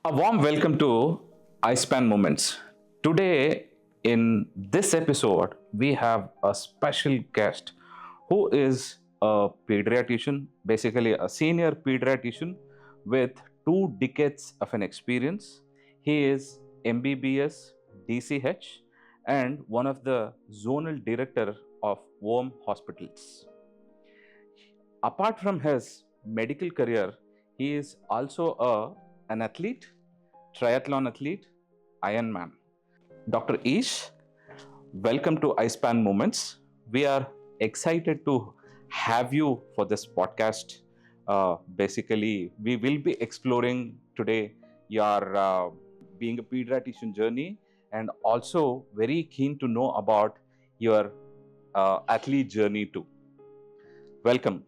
A warm welcome to iSPAN Moments. Today, in this episode, we have a special guest who is a pediatrician, basically a senior pediatrician with 2 decades of an experience. He is MBBS DCH and one of the zonal director of Ovum Hospitals. Apart from his medical career, he is also an athlete, triathlon athlete, Ironman. Dr. Eash, welcome to iSPAN Moments. We are excited to have you for this podcast. Basically, we will be exploring today your being a pediatrician journey and also very keen to know about your athlete journey too. Welcome.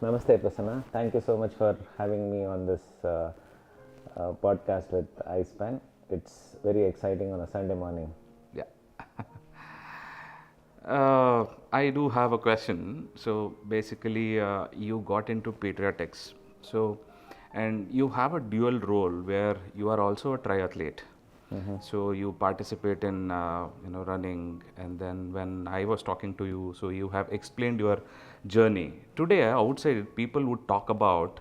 Namaste, Prasanna. Thank you so much for having me on this podcast with iSPAN. It's very exciting on a Sunday morning. Yeah. I do have a question. So basically, you got into pediatrics. And you have a dual role where you are also a triathlete. So you participate in running, and then when I was talking to you, so you have explained your journey. Today, outside people would talk about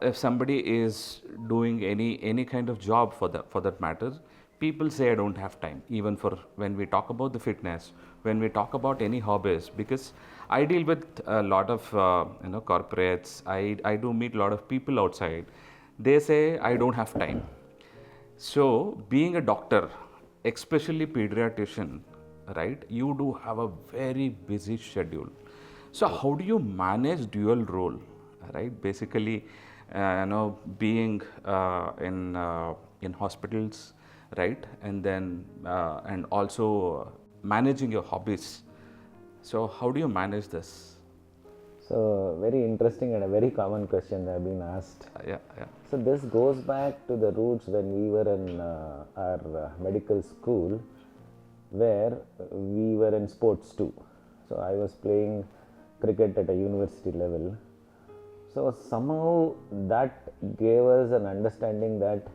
if somebody is doing any kind of job for that matter, people say I don't have time. Even for when we talk about the fitness, when we talk about any hobbies, because I deal with a lot of corporates. I do meet a lot of people outside. They say I don't have time. So, being a doctor, especially pediatrician, right, you do have a very busy schedule. So, how do you manage dual role, right? Basically, being in hospitals, right, and then and also managing your hobbies. So, how do you manage this? So, very interesting and a very common question that have been asked. Yeah. So, this goes back to the roots when we were in our medical school, where we were in sports too. So, I was playing cricket at a university level. So, somehow that gave us an understanding that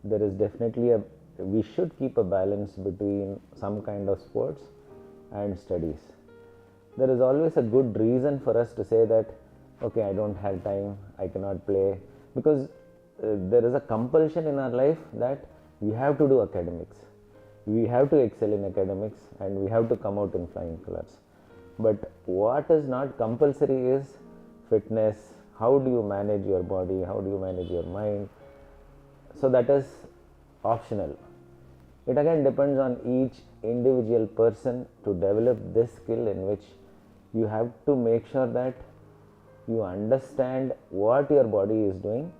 there is definitely we should keep a balance between some kind of sports and studies. There is always a good reason for us to say that, okay, I don't have time, I cannot play, because there is a compulsion in our life that we have to do academics. We have to excel in academics and we have to come out in flying colors. But what is not compulsory is fitness. How do you manage your body? How do you manage your mind? So that is optional. It again depends on each individual person to develop this skill, in which you have to make sure that you understand what your body is doing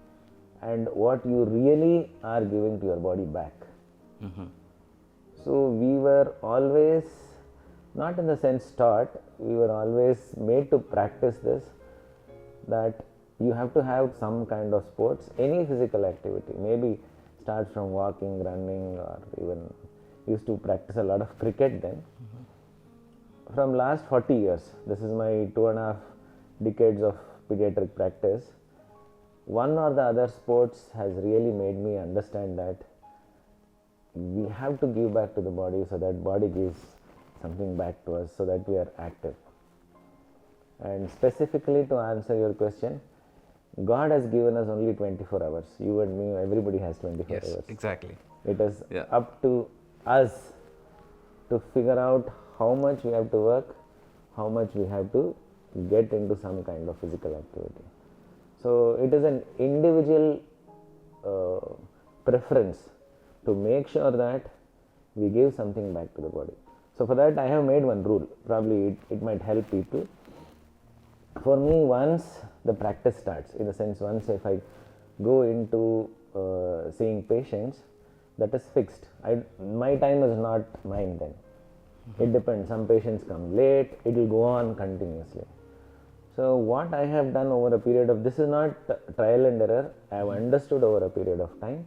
and what you really are giving to your body back. So we were always, not in the sense taught, we were always made to practice this, that you have to have some kind of sports, any physical activity, maybe start from walking, running, or even used to practice a lot of cricket then. From last 40 years, this is my 2.5 decades of pediatric practice, one or the other sports has really made me understand that we have to give back to the body, so that body gives something back to us, so that we are active. And specifically to answer your question, God has given us only 24 hours. You and me, everybody has 24 Yes, hours. exactly. It is up to us to figure out how much we have to work, how much we have to get into some kind of physical activity. So it is an individual preference to make sure that we give something back to the body. So for that I have made one rule, probably it might help people. For me, once the practice starts, in the sense, once if I go into seeing patients, that is fixed. My time is not mine then. It depends. Some patients come late, it will go on continuously. So what I have done over a period of, this is not trial and error, I have understood over a period of time,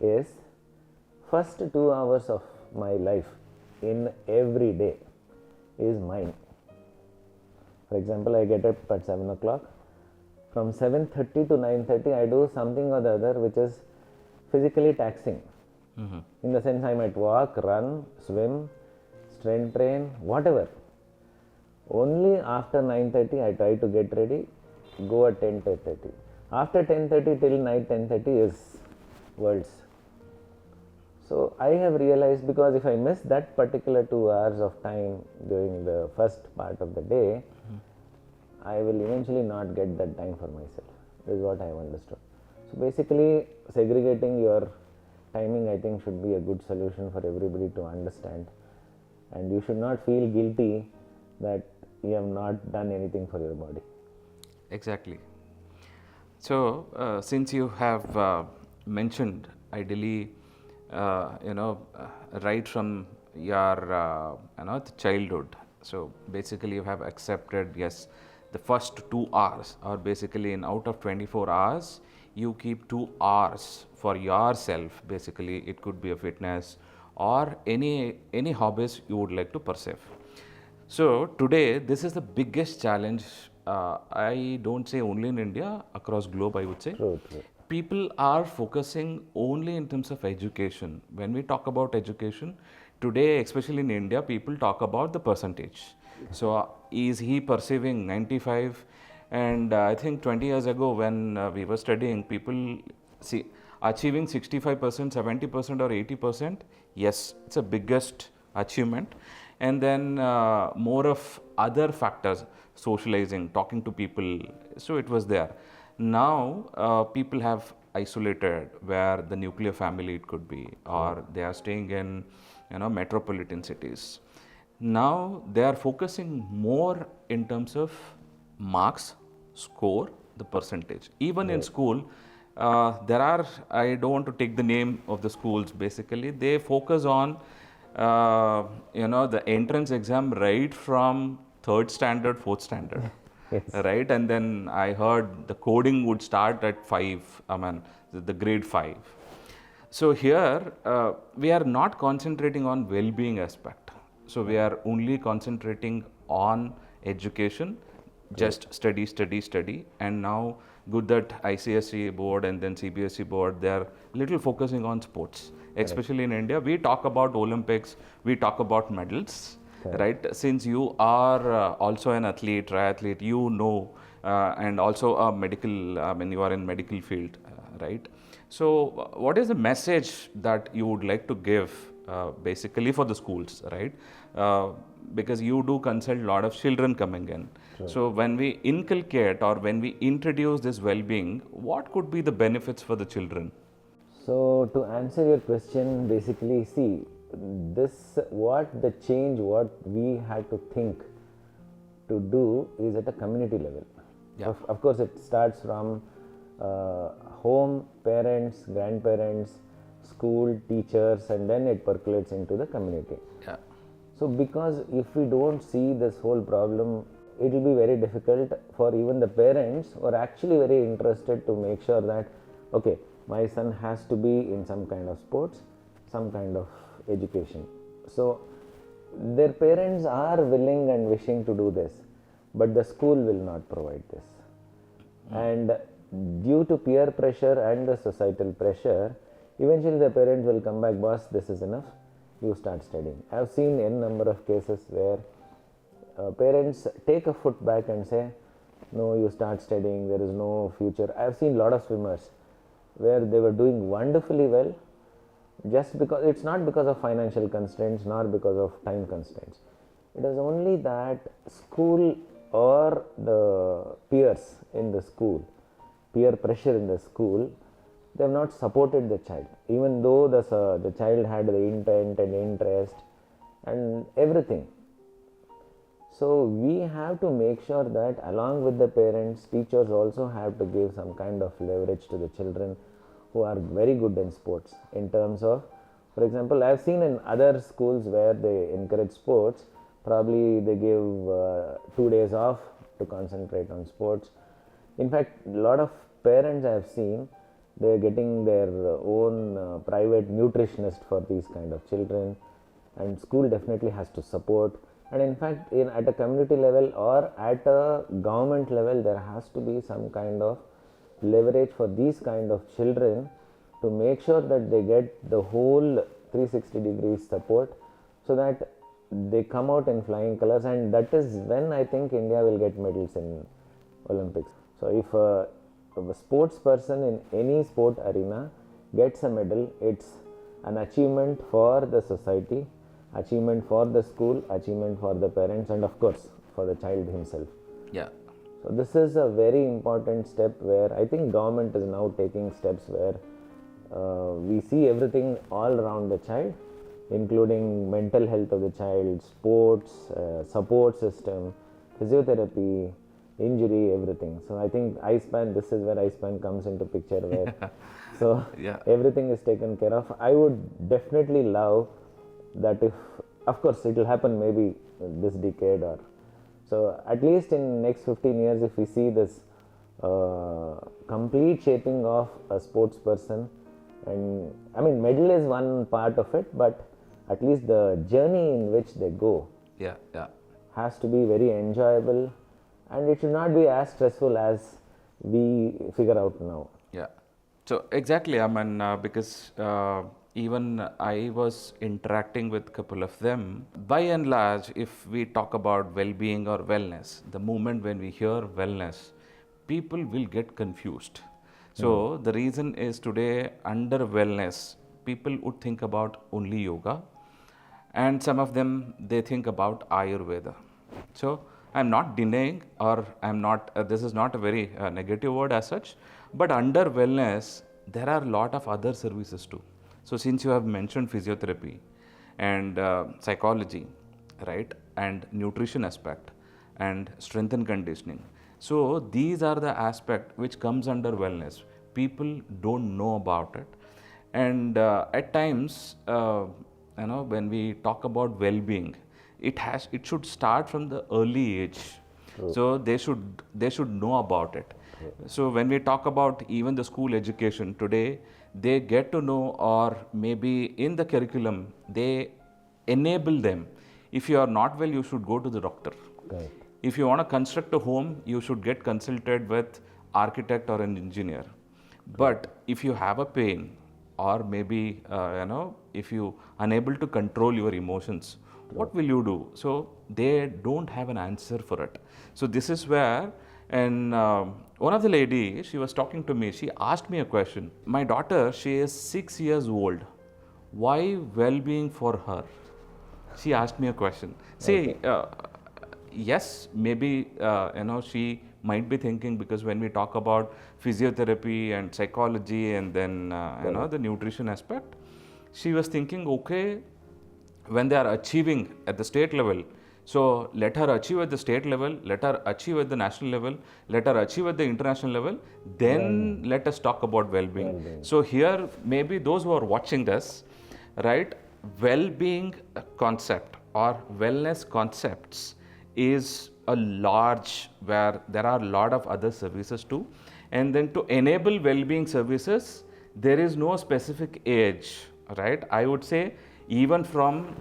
is first 2 hours of my life in every day is mine. For example, I get up at 7 o'clock. from 7:30 to 9:30 I do something or the other which is physically taxing. In the sense I might walk, run, swim, strength train, whatever. Only after 9:30 I try to get ready, go at 10:30. After 10:30 till night 10:30 is worlds. So I have realized, because if I miss that particular 2 hours of time during the first part of the day, I will eventually not get that time for myself. This is what I have understood. So basically, segregating your timing, I think, should be a good solution for everybody to understand. And you should not feel guilty that you have not done anything for your body. Exactly. So, since you have mentioned ideally, right from your the childhood. So basically, you have accepted, yes, the first 2 hours, or basically in out of 24 hours, you keep 2 hours for yourself. Basically, it could be a fitness or any hobbies you would like to pursue. So today, this is the biggest challenge. I don't say only in India, across globe, I would say. True, true. People are focusing only in terms of education. When we talk about education, today, especially in India, people talk about the percentage. So, is he perceiving 95? And I think 20 years ago, when we were studying, people see achieving 65%, 70%, or 80%. Yes, it's a biggest achievement. And then more of other factors, socializing, talking to people. So it was there. Now people have isolated, where the nuclear family it could be, or they are staying in metropolitan cities. Now they are focusing more in terms of marks, score, the percentage. Even in school, there are, I don't want to take the name of the schools, basically they focus on the entrance exam right from third standard, fourth standard. Yes. Right, and then I heard the coding would start at 5, I mean the grade 5. So here we are not concentrating on well-being aspect. So we are only concentrating on education, just study, study, study. And now good that ICSE board and then CBSE board, they are little focusing on sports. Especially in India, we talk about Olympics, we talk about medals. Right, since you are also an athlete, triathlete, and also a medical, I mean you are in medical field, right? So what is the message that you would like to give basically for the schools, right? Because you do consult a lot of children coming in. Sure. So when we inculcate or when we introduce this well-being, what could be the benefits for the children? So to answer your question, basically, see, what we had to think to do is at a community level. Yeah. Of course, it starts from home, parents, grandparents, school, teachers, and then it percolates into the community. Yeah. So because if we don't see this whole problem, it will be very difficult for even the parents who are actually very interested to make sure that, okay, my son has to be in some kind of sports, some kind of education. So their parents are willing and wishing to do this, but the school will not provide this. And due to peer pressure and the societal pressure, eventually the parents will come back, boss, this is enough, you start studying. I have seen n number of cases where parents take a foot back and say, no, you start studying, there is no future. I have seen a lot of swimmers where they were doing wonderfully well, just because it's not because of financial constraints nor because of time constraints. It is only that school or the peers in the school, peer pressure in the school, they have not supported the child, even though the child had the intent and interest and everything. So we have to make sure that along with the parents, teachers also have to give some kind of leverage to the children who are very good in sports, in terms of, for example, I have seen in other schools where they encourage sports, probably they give 2 days off to concentrate on sports. In fact, a lot of parents I have seen, they are getting their own private nutritionist for these kind of children, and school definitely has to support. And in fact, at a community level or at a government level, there has to be some kind of leverage for these kind of children to make sure that they get the whole 360 degrees support, so that they come out in flying colors, and that is when I think India will get medals in Olympics. So if a sports person in any sport arena gets a medal, it's an achievement for the society, achievement for the school, achievement for the parents, and of course for the child himself. Yeah. So this is a very important step where I think government is now taking steps where we see everything all around the child, including mental health of the child, sports, support system, physiotherapy, injury, everything. So I think iSPAN, this is where iSPAN comes into picture where so Yeah. everything is taken care of. I would definitely love that if, of course, it will happen maybe this decade, or so at least in next 15 years, if we see this complete shaping of a sports person, and I mean medal is one part of it, but at least the journey in which they go Yeah. Yeah. has to be very enjoyable, and it should not be as stressful as we figure out now. Yeah. So exactly, I mean, because even I was interacting with a couple of them. By and large, if we talk about well-being or wellness, the moment when we hear wellness, people will get confused. So the reason is today under wellness, people would think about only yoga, and some of them they think about Ayurveda. So I'm not denying, or I'm not, this is not a very negative word as such, but under wellness, there are a lot of other services too. So since you have mentioned physiotherapy and psychology, right, and nutrition aspect and strength and conditioning. So these are the aspect which comes under wellness. People don't know about it, and at times, when we talk about well-being, it should start from the early age. So they should know about it. So when we talk about even the school education today, they get to know, or maybe in the curriculum they enable them. If you are not well, you should go to the doctor. Correct. If you want to construct a home, you should get consulted with architect or an engineer. But if you have a pain, or maybe if you unable to control your emotions, what will you do? So they don't have an answer for it. So this is where, and one of the lady, she was talking to me, she asked me a question. My daughter, she is 6 years old. Why well-being for her? She asked me a question. See, yes, maybe she might be thinking, because when we talk about physiotherapy and psychology and then the nutrition aspect, she was thinking, okay, when they are achieving at the state level, so let her achieve at the state level, let her achieve at the national level, let her achieve at the international level, then let us talk about well-being. So here, maybe those who are watching this, right, well-being concept or wellness concepts is a large, where there are a lot of other services too. And then to enable well-being services, there is no specific age, right? I would say even from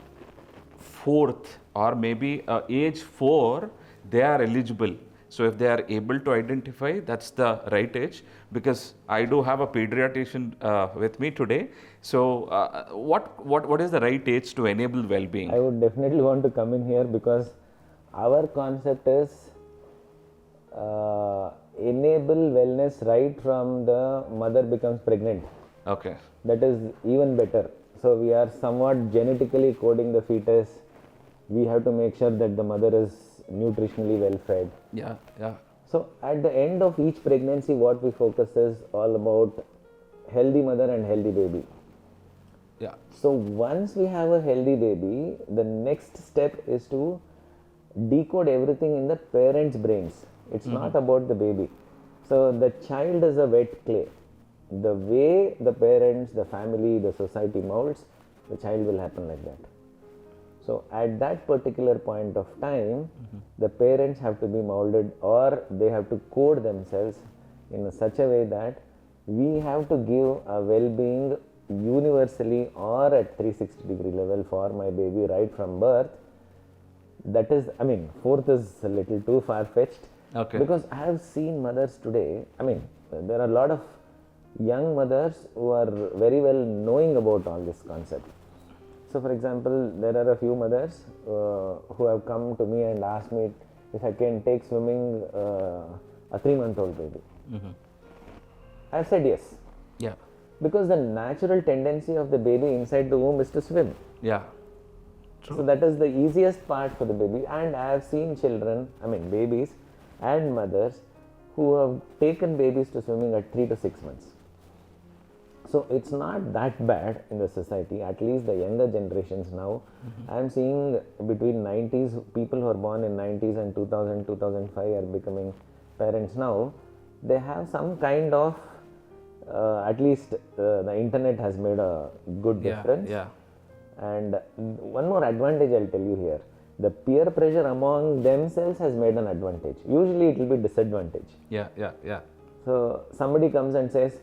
fourth or maybe age 4, they are eligible. So if they are able to identify, that's the right age, because I do have a pediatrician with me today. So what is the right age to enable well-being? I would definitely want to come in here, because our concept is enable wellness right from the mother becomes pregnant. Okay. That is even better. So we are somewhat genetically coding the fetus. We have to make sure that the mother is nutritionally well fed. Yeah, yeah. So at the end of each pregnancy, what we focus is all about healthy mother and healthy baby. Yeah. So once we have a healthy baby, the next step is to decode everything in the parents' brains. It's not about the baby. So the child is a wet clay. The way the parents, the family, the society molds, the child will happen like that. So at that particular point of time, the parents have to be molded, or they have to code themselves in such a way that we have to give a well-being universally or at 360 degree level for my baby right from birth. that is, I mean, fourth is a little too far-fetched. Okay. Because I have seen mothers today, I mean, there are a lot of young mothers who are very well knowing about all this concept. So, for example, there are a few mothers who have come to me and asked me if I can take swimming a 3-month-old baby. I have said yes. Yeah. Because the natural tendency of the baby inside the womb is to swim. Yeah. True. So that is the easiest part for the baby. And I have seen children, I mean babies and mothers who have taken babies to swimming at 3 to 6 months. So it's not that bad in the society, at least the younger generations now. I am seeing between 90s, people who are born in 90s and 2000, 2005 are becoming parents now. They have some kind of, at least the internet has made a good difference. Yeah. And one more advantage I'll tell you here. The peer pressure among themselves has made an advantage. Usually it will be disadvantage. Yeah. So somebody comes and says,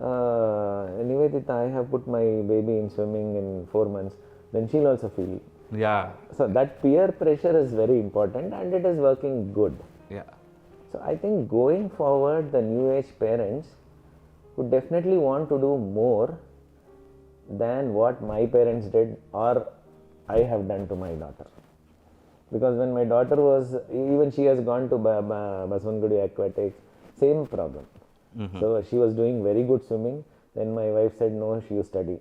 Nivedita, I have put my baby in swimming in 4 months, then she'll also feel. Yeah. So that peer pressure is very important and it is working good. Yeah. So I think going forward, the new age parents would definitely want to do more than what my parents did or I have done to my daughter. Because when my daughter was, even she has gone to Baswangudi Aquatics, same problem. So she was doing very good swimming. Then my wife said, no, you study.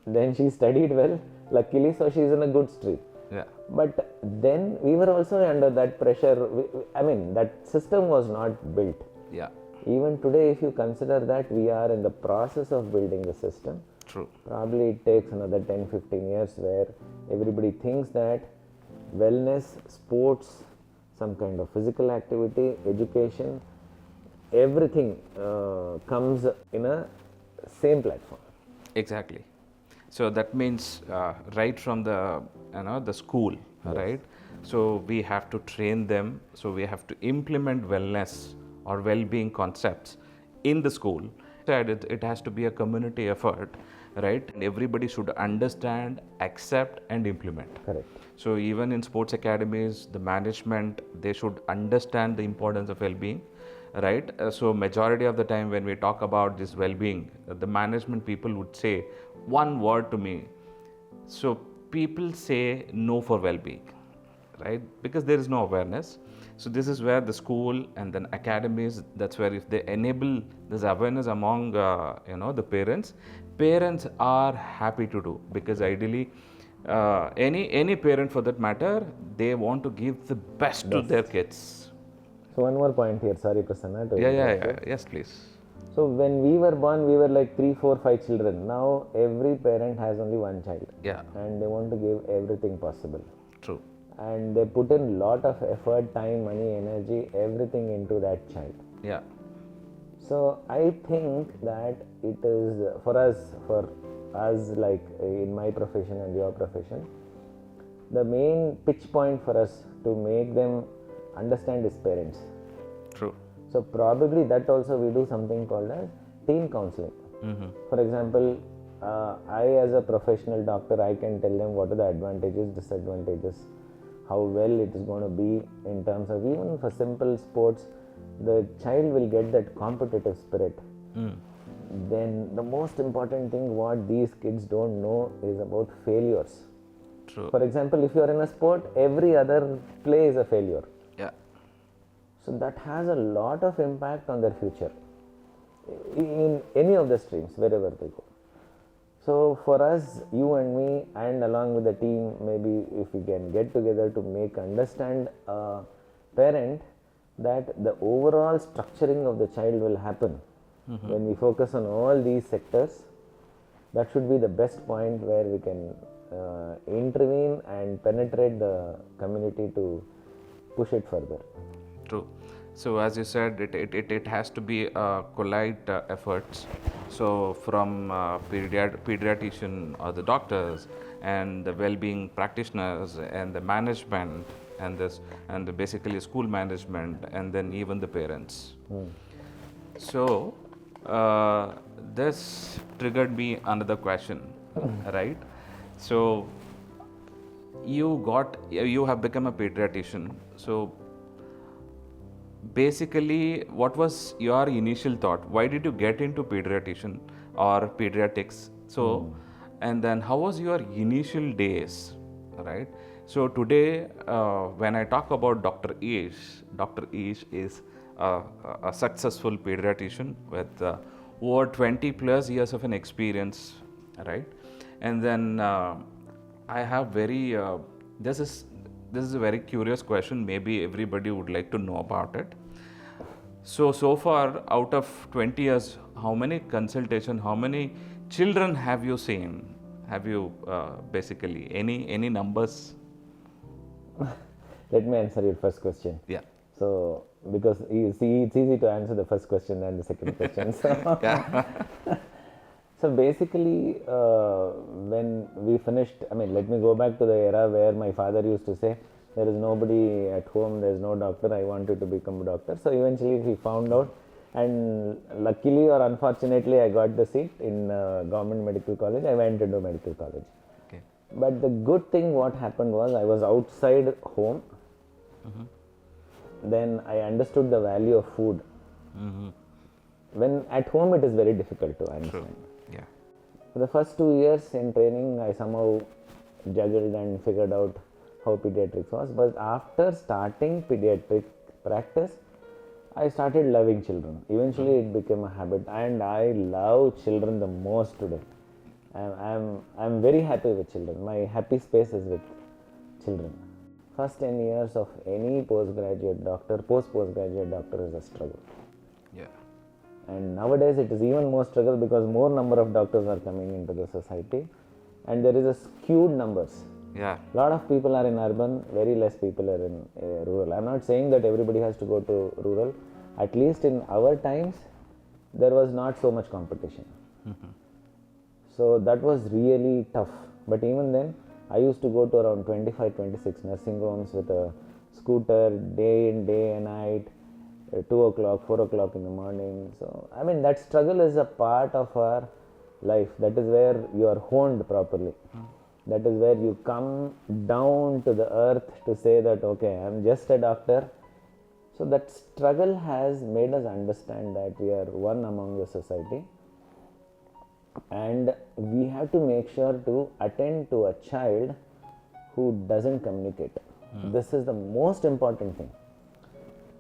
Then she studied well, luckily, so she is in a good streak. Yeah. But then we were also under that pressure. I mean, that system was not built. Yeah. Even today, if you consider that we are in the process of building the system, True. probably it takes another 10-15 years where everybody thinks that wellness, sports, some kind of physical activity, education, everything comes in a same platform. Exactly. So that means right from the the school, right? So we have to train them. So we have to implement wellness or well-being concepts in the school. It has to be a community effort, right? And everybody should understand, accept, and implement. Correct. So even in sports academies, the management, they should understand the importance of well-being, right? So majority of the time when we talk about this well-being, the management people would say one word to me. So people say no for well-being, right? Because there is no awareness. So this is where the school and then academies, that's where if they enable this awareness among the parents are happy to do, because ideally any parent for that matter, they want to give the best to their kids. So one more point here, sorry Prasanna. Yeah. Yes, please. So when we were born, we were like 3, 4, 5 children. Now every parent has only one child. Yeah. And they want to give everything possible. True. And they put in lot of effort, time, money, energy, everything into that child. Yeah. So I think that it is for us like in my profession and your profession, the main pitch point for us to make them understand is parents. True. So probably that also we do something called as teen counseling. For example, I as a professional doctor, I can tell them what are the advantages, disadvantages, how well it is going to be in terms of even for simple sports, the child will get that competitive spirit. Then the most important thing what these kids don't know is about failures. True. For example, if you are in a sport, every other play is a failure. Yeah. So that has a lot of impact on their future in any of the streams, wherever they go. So for us, you and me, and along with the team, maybe if we can get together to make understand a parent that the overall structuring of the child will happen when we focus on all these sectors, that should be the best point where we can intervene and penetrate the community to push it further. True. So as you said, it has to be collide efforts. So from pediatrician or the doctors and the well-being practitioners and the management and the basically school management and then even the parents. So this triggered me another question, right? So you have become a pediatrician. So basically, what was your initial thought? Why did you get into pediatrician or pediatrics? So, and then how was your initial days, right? So today, when I talk about Dr. Eash is a successful pediatrician with over 20 plus years of an experience, right? And then I have this is a very curious question. Maybe everybody would like to know about it. So far, out of 20 years, how many consultation, how many children have you seen? Have you basically any numbers? Let me answer your first question. Yeah. So, because you see, it's easy to answer the first question than the second question. So, so basically, when we finished, let me go back to the era where my father used to say, there is nobody at home, there is no doctor, I wanted to become a doctor. So eventually he found out, and luckily or unfortunately, I got the seat in government medical college. I went into medical college. Okay. But the good thing what happened was, I was outside home. Then I understood the value of food. When at home it is very difficult to understand. True. Yeah. For the first 2 years in training, I somehow juggled and figured out how pediatrics was. But after starting pediatric practice, I started loving children. Eventually it became a habit, and I love children the most today. I'm very happy with children. My happy space is with children. First 10 years of any postgraduate doctor, postgraduate doctor is a struggle. Yeah. And nowadays it is even more struggle because more number of doctors are coming into the society, and there is a skewed numbers. Yeah. A lot of people are in urban, very less people are in rural. I'm not saying that everybody has to go to rural. At least in our times, there was not so much competition. So that was really tough. But even then, I used to go to around 25, 26 nursing homes with a scooter day in, day and night, 2 o'clock, 4 o'clock in the morning. So, that struggle is a part of our life. That is where you are honed properly. That is where you come down to the earth to say that, okay, I'm just a doctor. So that struggle has made us understand that we are one among the society, and we have to make sure to attend to a child who doesn't communicate. This is the most important thing.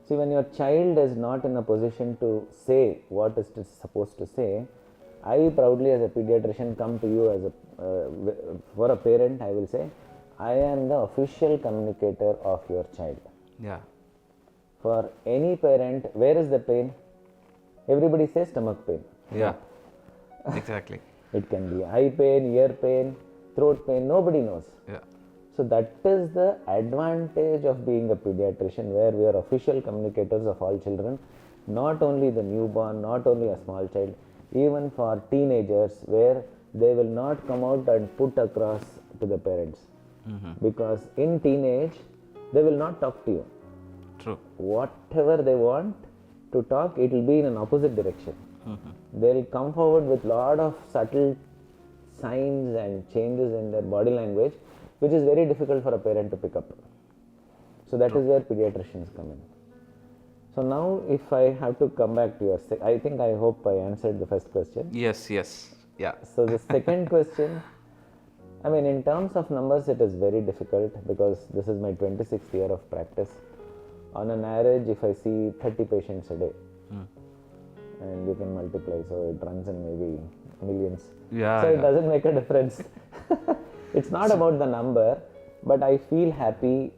See, when your child is not in a position to say what it is supposed to say, I proudly as a pediatrician come to you as for a parent, I will say, I am the official communicator of your child. Yeah. For any parent, where is the pain? Everybody says stomach pain. Yeah. Exactly. It can be eye pain, ear pain, throat pain, nobody knows. Yeah. So that is the advantage of being a pediatrician, where we are official communicators of all children, not only the newborn, not only a small child, even for teenagers, where they will not come out and put across to the parents. Because in teenage, they will not talk to you. True. Whatever they want to talk, it will be in an opposite direction. They'll come forward with lot of subtle signs and changes in their body language, which is very difficult for a parent to pick up. So that is where pediatricians come in. So now, if I have to come back to your, I hope I answered the first question. Yes. Yeah. So the second question, in terms of numbers, it is very difficult because this is my 26th year of practice. On an average, if I see 30 patients a day, and you can multiply, so it runs in maybe millions. Yeah. So it doesn't make a difference. It's not about the number, but I feel happy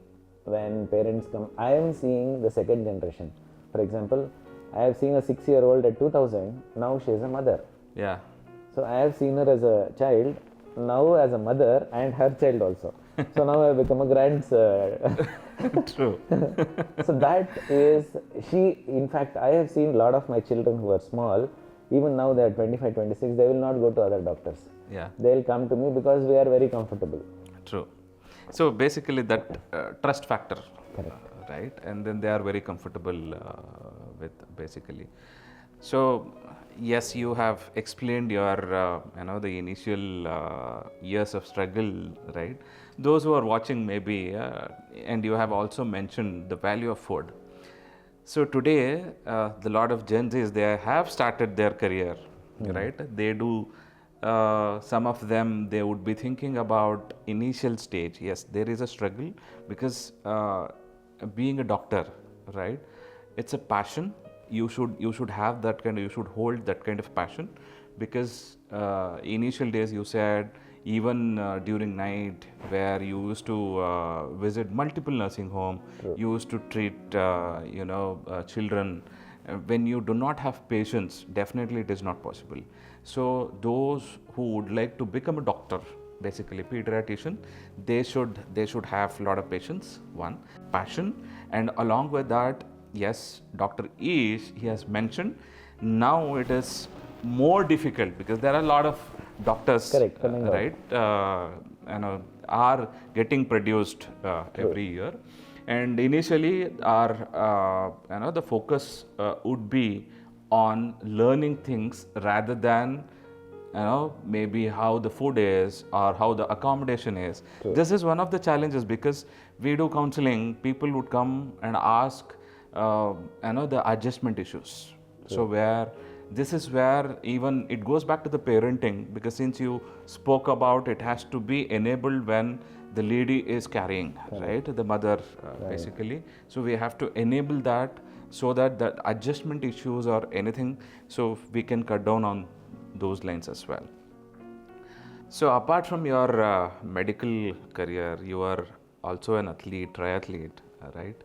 when parents come. I am seeing the second generation. For example, I have seen a 6-year-old at 2000, now she is a mother. Yeah. So I have seen her as a child, now as a mother, and her child also. So now I have become a True. So that is, in fact, I have seen a lot of my children who are small, even now they are 25, 26, they will not go to other doctors. Yeah. They will come to me because we are very comfortable. True. So basically that trust factor. Correct. Right? And then they are very comfortable with basically. So yes, you have explained your the initial years of struggle, right? Those who are watching maybe, and you have also mentioned the value of food. So today, the lot of Gen Zs, they have started their career, right? They do. Some of them, they would be thinking about initial stage. Yes, there is a struggle because being a doctor, right? It's a passion. You should have that kind of, you should hold that kind of passion, because initial days you said, even during night, where you used to visit multiple nursing home, you used to treat children. When you do not have patience, definitely it is not possible. So those who would like to become a doctor, basically pediatrician, they should have a lot of patience, one, passion, and along with that, yes, Dr. Eash, he has mentioned, now it is more difficult because there are a lot of doctors, Correct, coming out. right, are getting produced every year. And initially, our the focus would be on learning things rather than maybe how the food is or how the accommodation is. This is one of the challenges, because we do counseling, people would come and ask the adjustment issues. So where this is where even it goes back to the parenting, because since you spoke about, it has to be enabled when the lady is carrying, right, the mother, basically. So we have to enable that, so that the adjustment issues or anything, so we can cut down on those lines as well. So apart from your medical career, you are also an athlete, triathlete, right?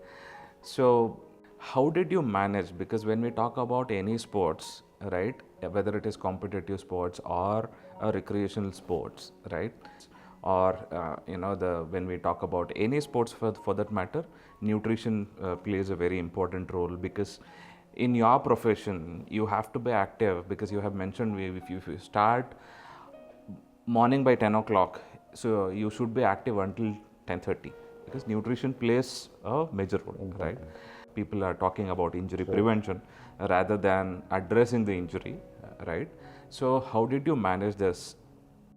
So how did you manage? Because when we talk about any sports, right, whether it is competitive sports or recreational sports, right, or the when we talk about any sports for that matter, nutrition plays a very important role, because in your profession you have to be active, because you have mentioned, if you start morning by 10 o'clock, so you should be active until 10:30, because nutrition plays a major role, right? People are talking about injury prevention rather than addressing the injury, right? So how did you manage this?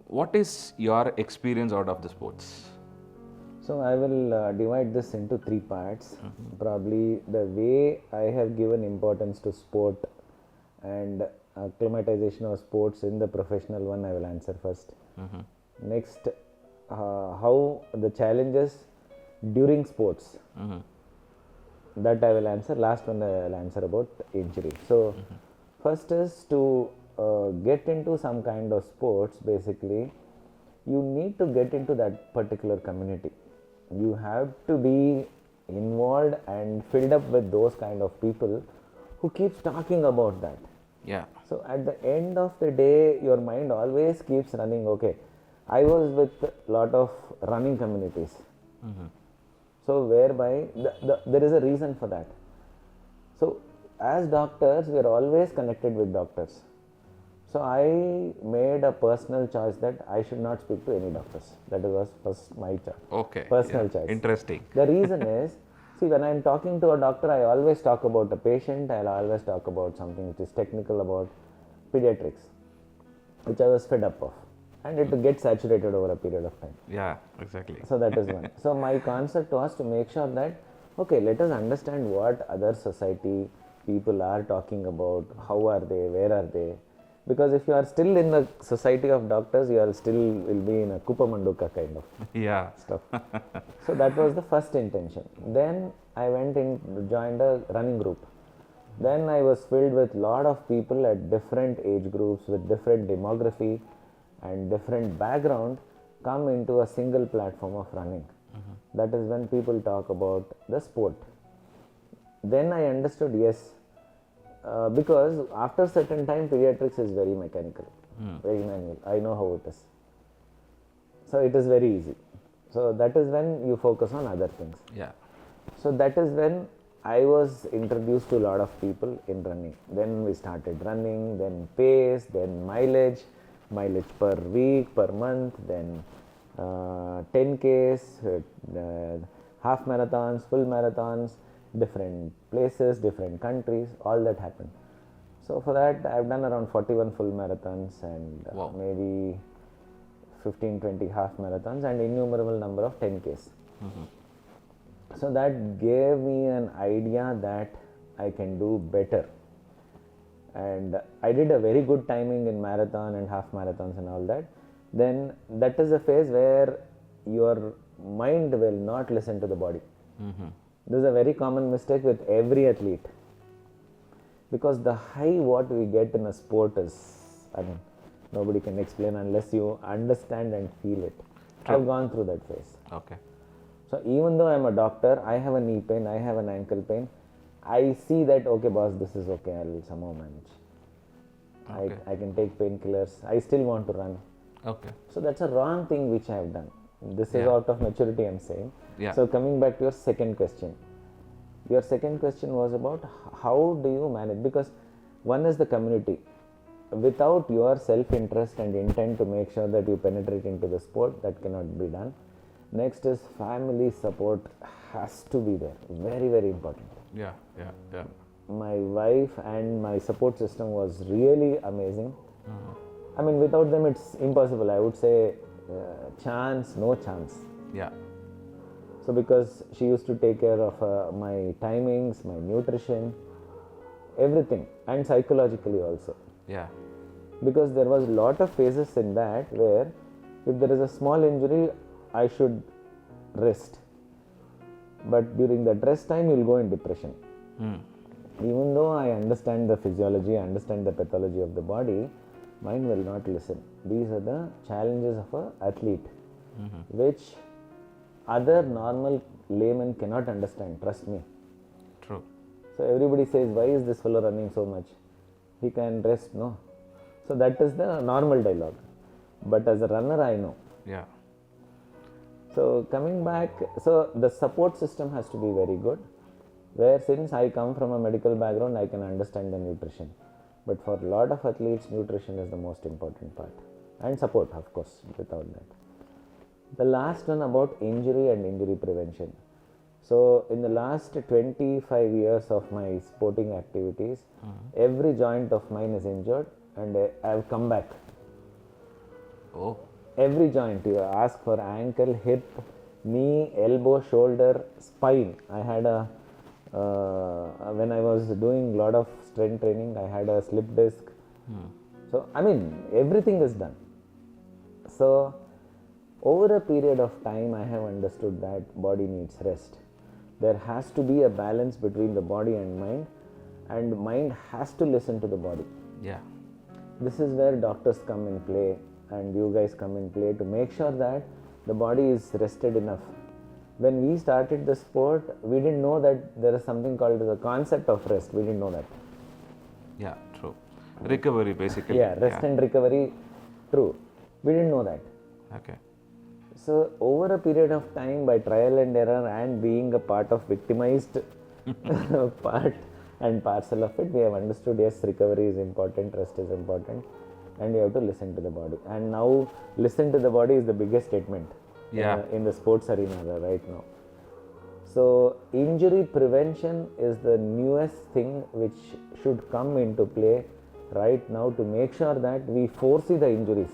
What is your experience out of the sports? So I will divide this into three parts. Probably the way I have given importance to sport and acclimatization of sports in the professional one, I will answer first. Next, how the challenges during sports, that I will answer. Last one I will answer about injury. So first is to get into some kind of sports. Basically, you need to get into that particular community. You have to be involved and filled up with those kind of people who keeps talking about that. Yeah. So at the end of the day, your mind always keeps running. Okay, I was with a lot of running communities. So whereby there is a reason for that. So as doctors, we are always connected with doctors. So I made a personal choice that I should not speak to any doctors. That was first my choice. Okay. Personal choice. Interesting. The reason is, see, when I am talking to a doctor, I always talk about a patient. I'll always talk about something which is technical about pediatrics, which I was fed up of, and it gets saturated over a period of time. Yeah, exactly. So that is one. So my concept was to make sure that, okay, let us understand what other society people are talking about, how are they, where are they. Because if you are still in the society of doctors, you are still will be in a Kupamanduka kind of Yeah. stuff. So that was the first intention. Then I went in, joined a running group. Then I was filled with lot of people at different age groups with different demography and different background come into a single platform of running. That is when people talk about the sport. Then I understood, yes, because after certain time pediatrics is very mechanical, very manual. I know how it is. So it is very easy. So that is when you focus on other things. Yeah. So that is when I was introduced to a lot of people in running. Then we started running, then pace, then mileage per week, per month, then 10Ks, half marathons, full marathons, different places, different countries, all that happened. So for that, I've done around 41 full marathons and Wow. maybe 15-20 half marathons and innumerable number of 10Ks. So that gave me an idea that I can do better. And I did a very good timing in marathon and half marathons and all that. Then that is a phase where your mind will not listen to the body. This is a very common mistake with every athlete. Because the high what we get in a sport is, I mean, nobody can explain unless you understand and feel it. I've gone through that phase. Okay. So even though I'm a doctor, I have a knee pain, I have an ankle pain, I see that, okay boss, this is okay, I'll somehow manage. Okay. I can take painkillers, I still want to run. Okay. So that's a wrong thing which I have done. This is Yeah. out of maturity I'm saying. Yeah. So coming back to your second question. Your second question was about how do you manage, because one is the community. Without your self-interest and intent to make sure that you penetrate into the sport, that cannot be done. Next is family support has to be there. Very, very important. Yeah. Yeah. Yeah. My wife and my support system was really amazing. I mean, without them it's impossible. I would say no chance. Yeah. So because she used to take care of my timings, my nutrition, everything, and psychologically also. Yeah. Because there was a lot of phases in that where if there is a small injury, I should rest. But during that rest time, you'll go in depression. Even though I understand the physiology, I understand the pathology of the body, mind will not listen. These are the challenges of an athlete, which other normal layman cannot understand, trust me. True. So everybody says, why is this fellow running so much? He can rest, no. So that is the normal dialogue. But as a runner, I know. Yeah. So coming back, so the support system has to be very good. Where since I come from a medical background, I can understand the nutrition. But for a lot of athletes, nutrition is the most important part. And support, of course, without that. The last one about injury and injury prevention. So in the last 25 years of my sporting activities, every joint of mine is injured and I have come back. Oh. Every joint, you ask for ankle, hip, knee, elbow, shoulder, spine. I had when I was doing a lot of strength training, I had a slip disc. So, I mean, everything is done. So, over a period of time, I have understood that body needs rest. There has to be a balance between the body and mind has to listen to the body. Yeah. This is where doctors come in play and you guys come in play to make sure that the body is rested enough. When we started the sport, we didn't know that there is something called the concept of rest. We didn't know that. Yeah, true. Recovery basically. Yeah, rest and recovery, true. We didn't know that. Okay. So over a period of time, by trial and error and being a part of victimized part and parcel of it, we have understood, yes, recovery is important, rest is important, and you have to listen to the body. And now listen to the body is the biggest statement in the sports arena right now. So injury prevention is the newest thing which should come into play right now to make sure that we foresee the injuries.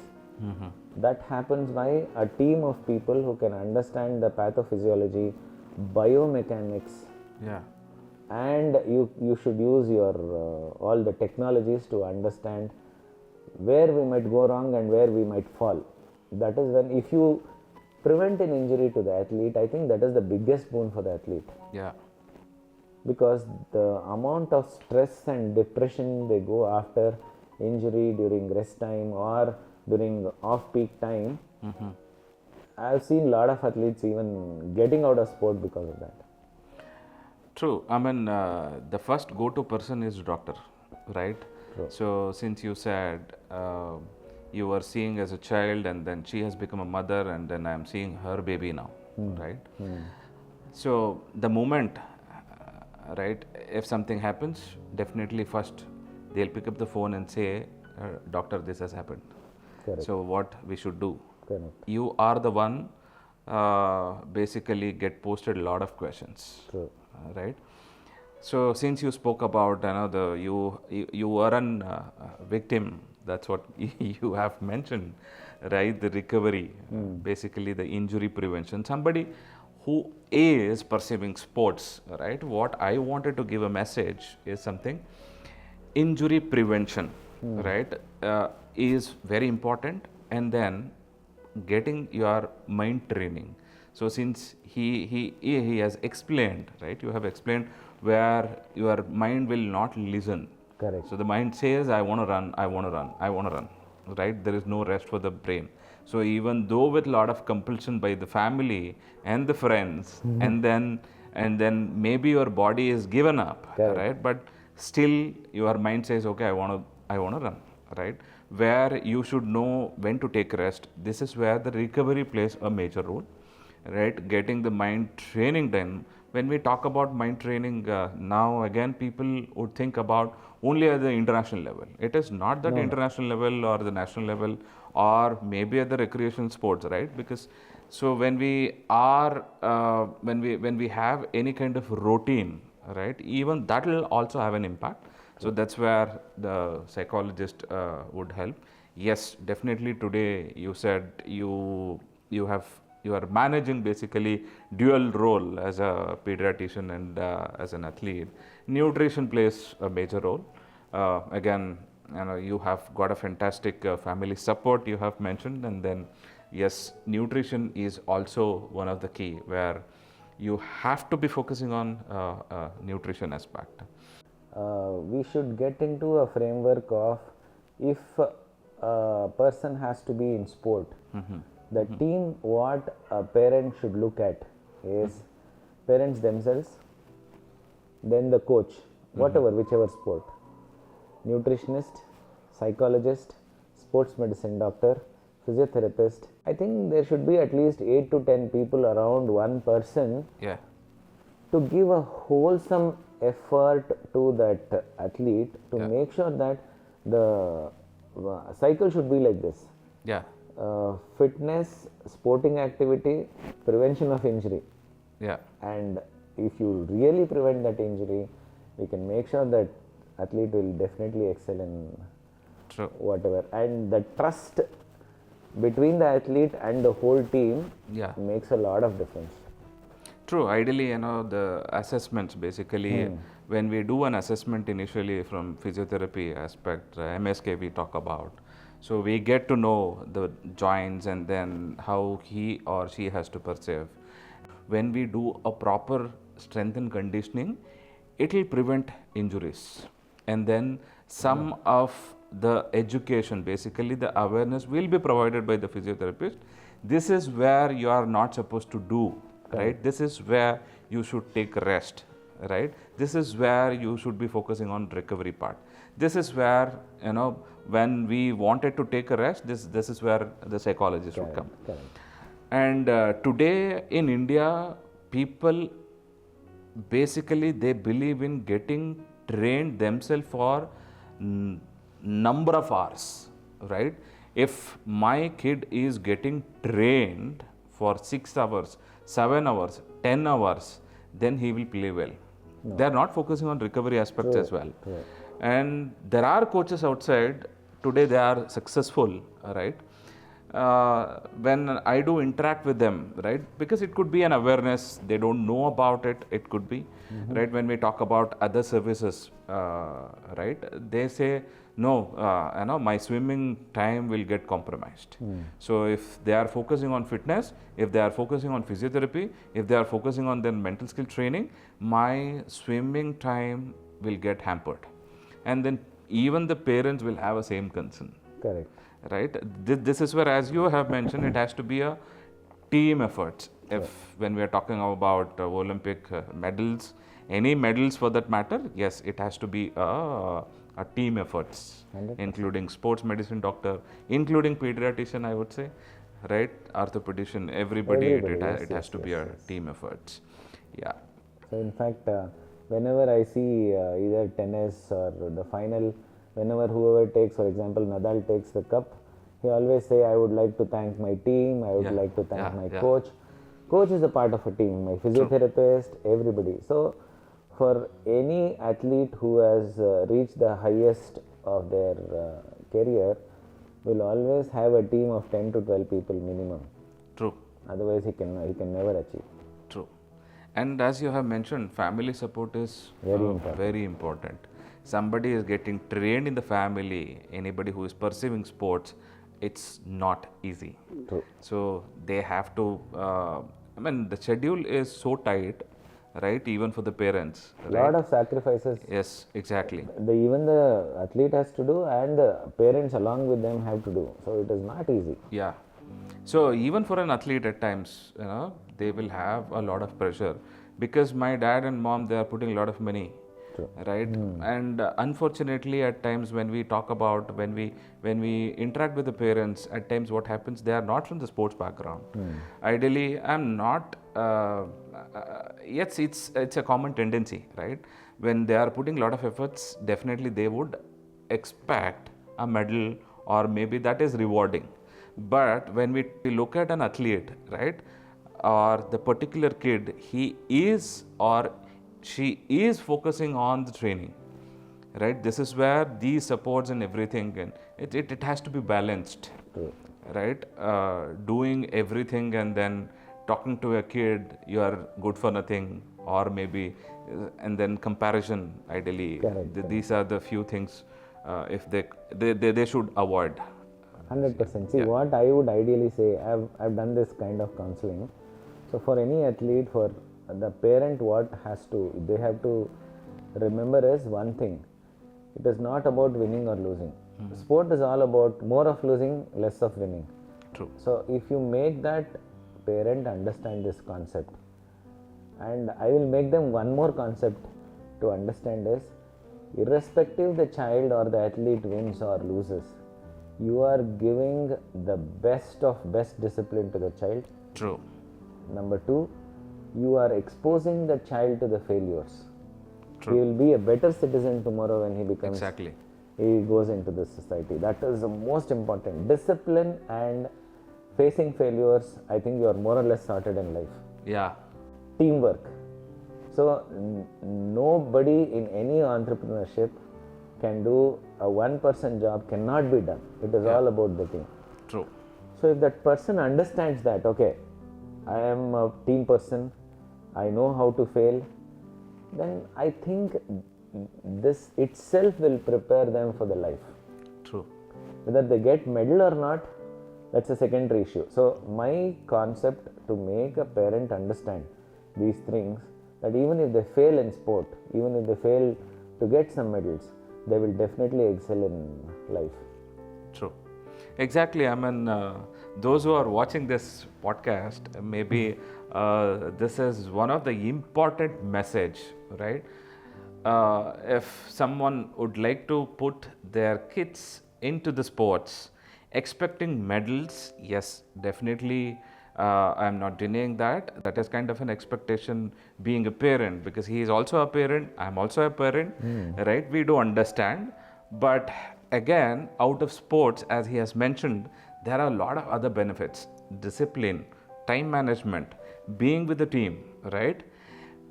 That happens by a team of people who can understand the pathophysiology, biomechanics, and you should use your all the technologies to understand where we might go wrong and where we might fall. That is when, if you prevent an injury to the athlete, I think that is the biggest boon for the athlete. Yeah. Because the amount of stress and depression they go after injury during rest time or during off-peak time, I have seen a lot of athletes even getting out of sport because of that. True. I mean, the first go-to person is doctor, right? True. So since you said you were seeing as a child and then she has become a mother and then I am seeing her baby now, right? So the moment, right, if something happens, definitely first they'll pick up the phone and say, doctor, this has happened. Correct. So what we should do? Correct. You are the one basically get posted a lot of questions. True. Right? So since you spoke about you were an victim, that's what you have mentioned, right? The recovery, basically the injury prevention. Somebody who is perceiving sports, right? What I wanted to give a message is something injury prevention, right? Is very important, and then getting your mind training. So since he has explained, right? You have explained where your mind will not listen. Correct. So the mind says, I want to run, I want to run, I want to run, right? There is no rest for the brain. So even though with a lot of compulsion by the family and the friends, and then maybe your body is given up, Correct. right? But still your mind says, okay, I want to run, right? Where you should know when to take rest. This is where the recovery plays a major role, right? Getting the mind training done. When we talk about mind training, now again people would think about only at the international level. It is not that international level or the national level or maybe at the recreation sports, right? Because so when we are when we have any kind of routine, right, even that will also have an impact. So that's where the psychologist would help. Yes, definitely today you said you are managing basically dual role as a pediatrician and as an athlete. Nutrition plays a major role. Again, you have got a fantastic family support you have mentioned, and then yes, nutrition is also one of the key where you have to be focusing on nutrition aspect. We should get into a framework of if a person has to be in sport, the team what a parent should look at is parents themselves, then the coach, whatever, whichever sport, nutritionist, psychologist, sports medicine doctor, physiotherapist. I think there should be at least 8 to 10 people around one person Yeah. to give a wholesome effort to that athlete to Yeah. make sure that the cycle should be like this: Yeah. fitness, sporting activity, prevention of injury. Yeah. And if you really prevent that injury, we can make sure that athlete will definitely excel in True. whatever. And the trust between the athlete and the whole team Yeah. makes a lot of difference. True. Ideally, the assessments basically, when we do an assessment initially from physiotherapy aspect, MSK we talk about. So we get to know the joints and then how he or she has to perceive. When we do a proper strength and conditioning, it will prevent injuries. And then some of the education, basically the awareness will be provided by the physiotherapist. This is where you are not supposed to do, right? This is where you should take rest, right? This is where you should be focusing on recovery part. This is where, when we wanted to take a rest, this is where the psychologist would come. Correct. And today in India, people basically they believe in getting trained themselves for number of hours, right? If my kid is getting trained for 6 hours, 7 hours, 10 hours, then he will play well. They are not focusing on recovery aspects as well. And there are coaches outside today, they are successful, right? When I do interact with them, right, because it could be an awareness, they don't know about it, it could be, right, when we talk about other services, right, they say, no, my swimming time will get compromised. So if they are focusing on fitness, if they are focusing on physiotherapy, if they are focusing on their mental skill training, my swimming time will get hampered. And then even the parents will have a same concern. Correct. Right. This is where, as you have mentioned, it has to be a team effort. When we are talking about Olympic medals, any medals for that matter, yes, it has to be a team efforts, 100%. including sports medicine doctor, including pediatrician, I would say, right, orthopedician, everybody. It has to be a team efforts. Yeah. So in fact, whenever I see either tennis or the final, whenever whoever takes, for example, Nadal takes the cup, he always say, I would like to thank my team, I would like to thank my coach. Coach is a part of a team, my physiotherapist, everybody. So for any athlete who has reached the highest of their career, will always have a team of 10 to 12 people minimum. True. Otherwise, he can never achieve. True. And as you have mentioned, family support is very important. Somebody is getting trained in the family, anybody who is pursuing sports, it's not easy. True. So they have to, the schedule is so tight, right? Even for the parents. A lot of sacrifices. Yes, exactly. Even the athlete has to do, and the parents along with them have to do. So it is not easy. Yeah. So even for an athlete at times, they will have a lot of pressure because my dad and mom, they are putting a lot of money. True. Right. And unfortunately, at times when we talk about, when we interact with the parents, at times what happens, they are not from the sports background. Ideally, I'm not. Yes, it's a common tendency, right? When they are putting a lot of efforts, definitely they would expect a medal, or maybe that is rewarding. But when we look at an athlete, right, or the particular kid, he is or she is focusing on the training, right? This is where these supports and everything, and it has to be balanced, right? Doing everything and then talking to a kid, you are good for nothing, or maybe, and then comparison, ideally. These are the few things if they should avoid. 100%. See, what I would ideally say, I've done this kind of counseling. So for any athlete, for the parent, they have to remember is one thing. It is not about winning or losing. Sport is all about more of losing, less of winning. True. So if you make that parent understand this concept, and I will make them one more concept to understand is, irrespective the child or the athlete wins or loses, you are giving the best of best discipline to the child. True. Number two, you are exposing the child to the failures. True. He will be a better citizen tomorrow when he becomes. Exactly. He goes into this society. That is the most important. Discipline and facing failures. I think you are more or less sorted in life. Yeah. Teamwork. So nobody in any entrepreneurship can do a one-person job. Cannot be done. It is all about the team. True. So if that person understands that, okay, I am a team person, I know how to fail, then I think this itself will prepare them for the life. True. Whether they get medal or not, that's a secondary issue. So my concept to make a parent understand these things, that even if they fail in sport, even if they fail to get some medals, they will definitely excel in life. True. Exactly. Those who are watching this podcast, maybe this is one of the important message, right? If someone would like to put their kids into the sports, expecting medals, yes, definitely, I'm not denying that. That is kind of an expectation being a parent, because he is also a parent, I'm also a parent, right? We do understand. But again, out of sports, as he has mentioned, there are a lot of other benefits: discipline, time management, being with the team, right?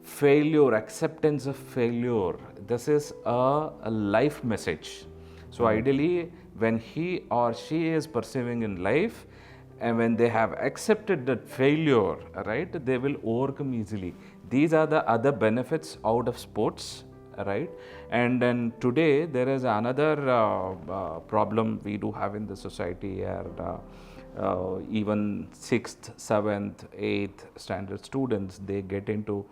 Failure, acceptance of failure. This is a life message. So ideally, when he or she is pursuing in life, and when they have accepted that failure, right, they will overcome easily. These are the other benefits out of sports, right? And then today there is another problem we do have in the society, and even 6th, 7th, 8th standard students, they get into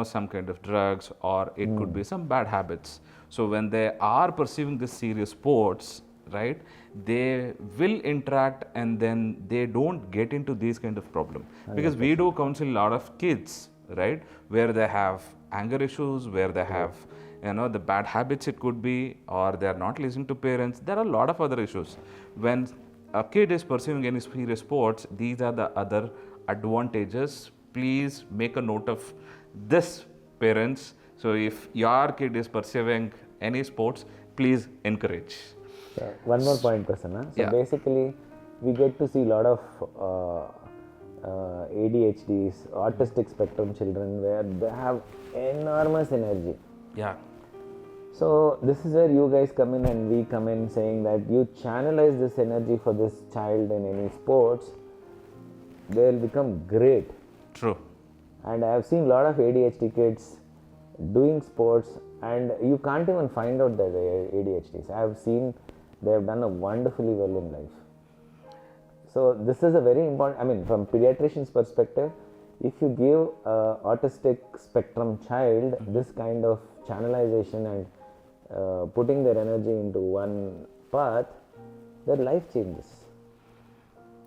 some kind of drugs, or it could be some bad habits. So when they are pursuing this serious sports, right, they will interact, and then they don't get into these kind of problem, because we do counsel a lot of kids, right, where they have anger issues, where they have the bad habits, it could be, or they are not listening to parents. There are a lot of other issues. When a kid is pursuing any serious sports, these are the other advantages. Please make a note of this, parents. So if your kid is pursuing any sports, please encourage. One more point, Prasanna. So basically, we get to see a lot of ADHDs, autistic spectrum children, where they have enormous energy. Yeah. So this is where you guys come in and we come in, saying that you channelize this energy for this child in any sports, they will become great. True. And I have seen a lot of ADHD kids doing sports, and you can't even find out that they are ADHDs. I have seen they have done wonderfully well in life. So this is a very important, I mean, from pediatrician's perspective, if you give a autistic spectrum child this kind of channelization and putting their energy into one path, their life changes.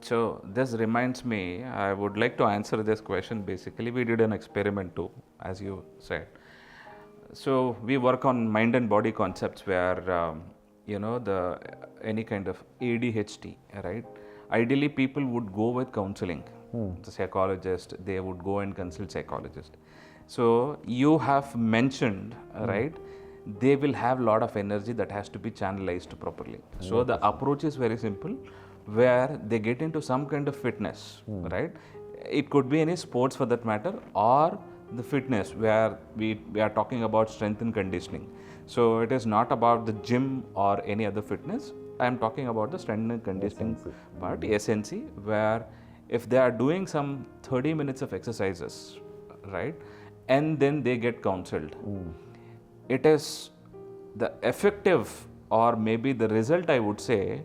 So this reminds me, I would like to answer this question. Basically, we did an experiment too, as you said. So we work on mind and body concepts where any kind of ADHD, right? Ideally, people would go with counseling. The psychologist, they would go and consult psychologist. So you have mentioned, right? They will have a lot of energy that has to be channelized properly. So the approach is very simple, where they get into some kind of fitness, right? It could be any sports for that matter, or the fitness where we are talking about strength and conditioning. So it is not about the gym or any other fitness. I am talking about the strength and conditioning part, SNC, where if they are doing some 30 minutes of exercises, right, and then they get counseled, it is the effective, or maybe the result, I would say,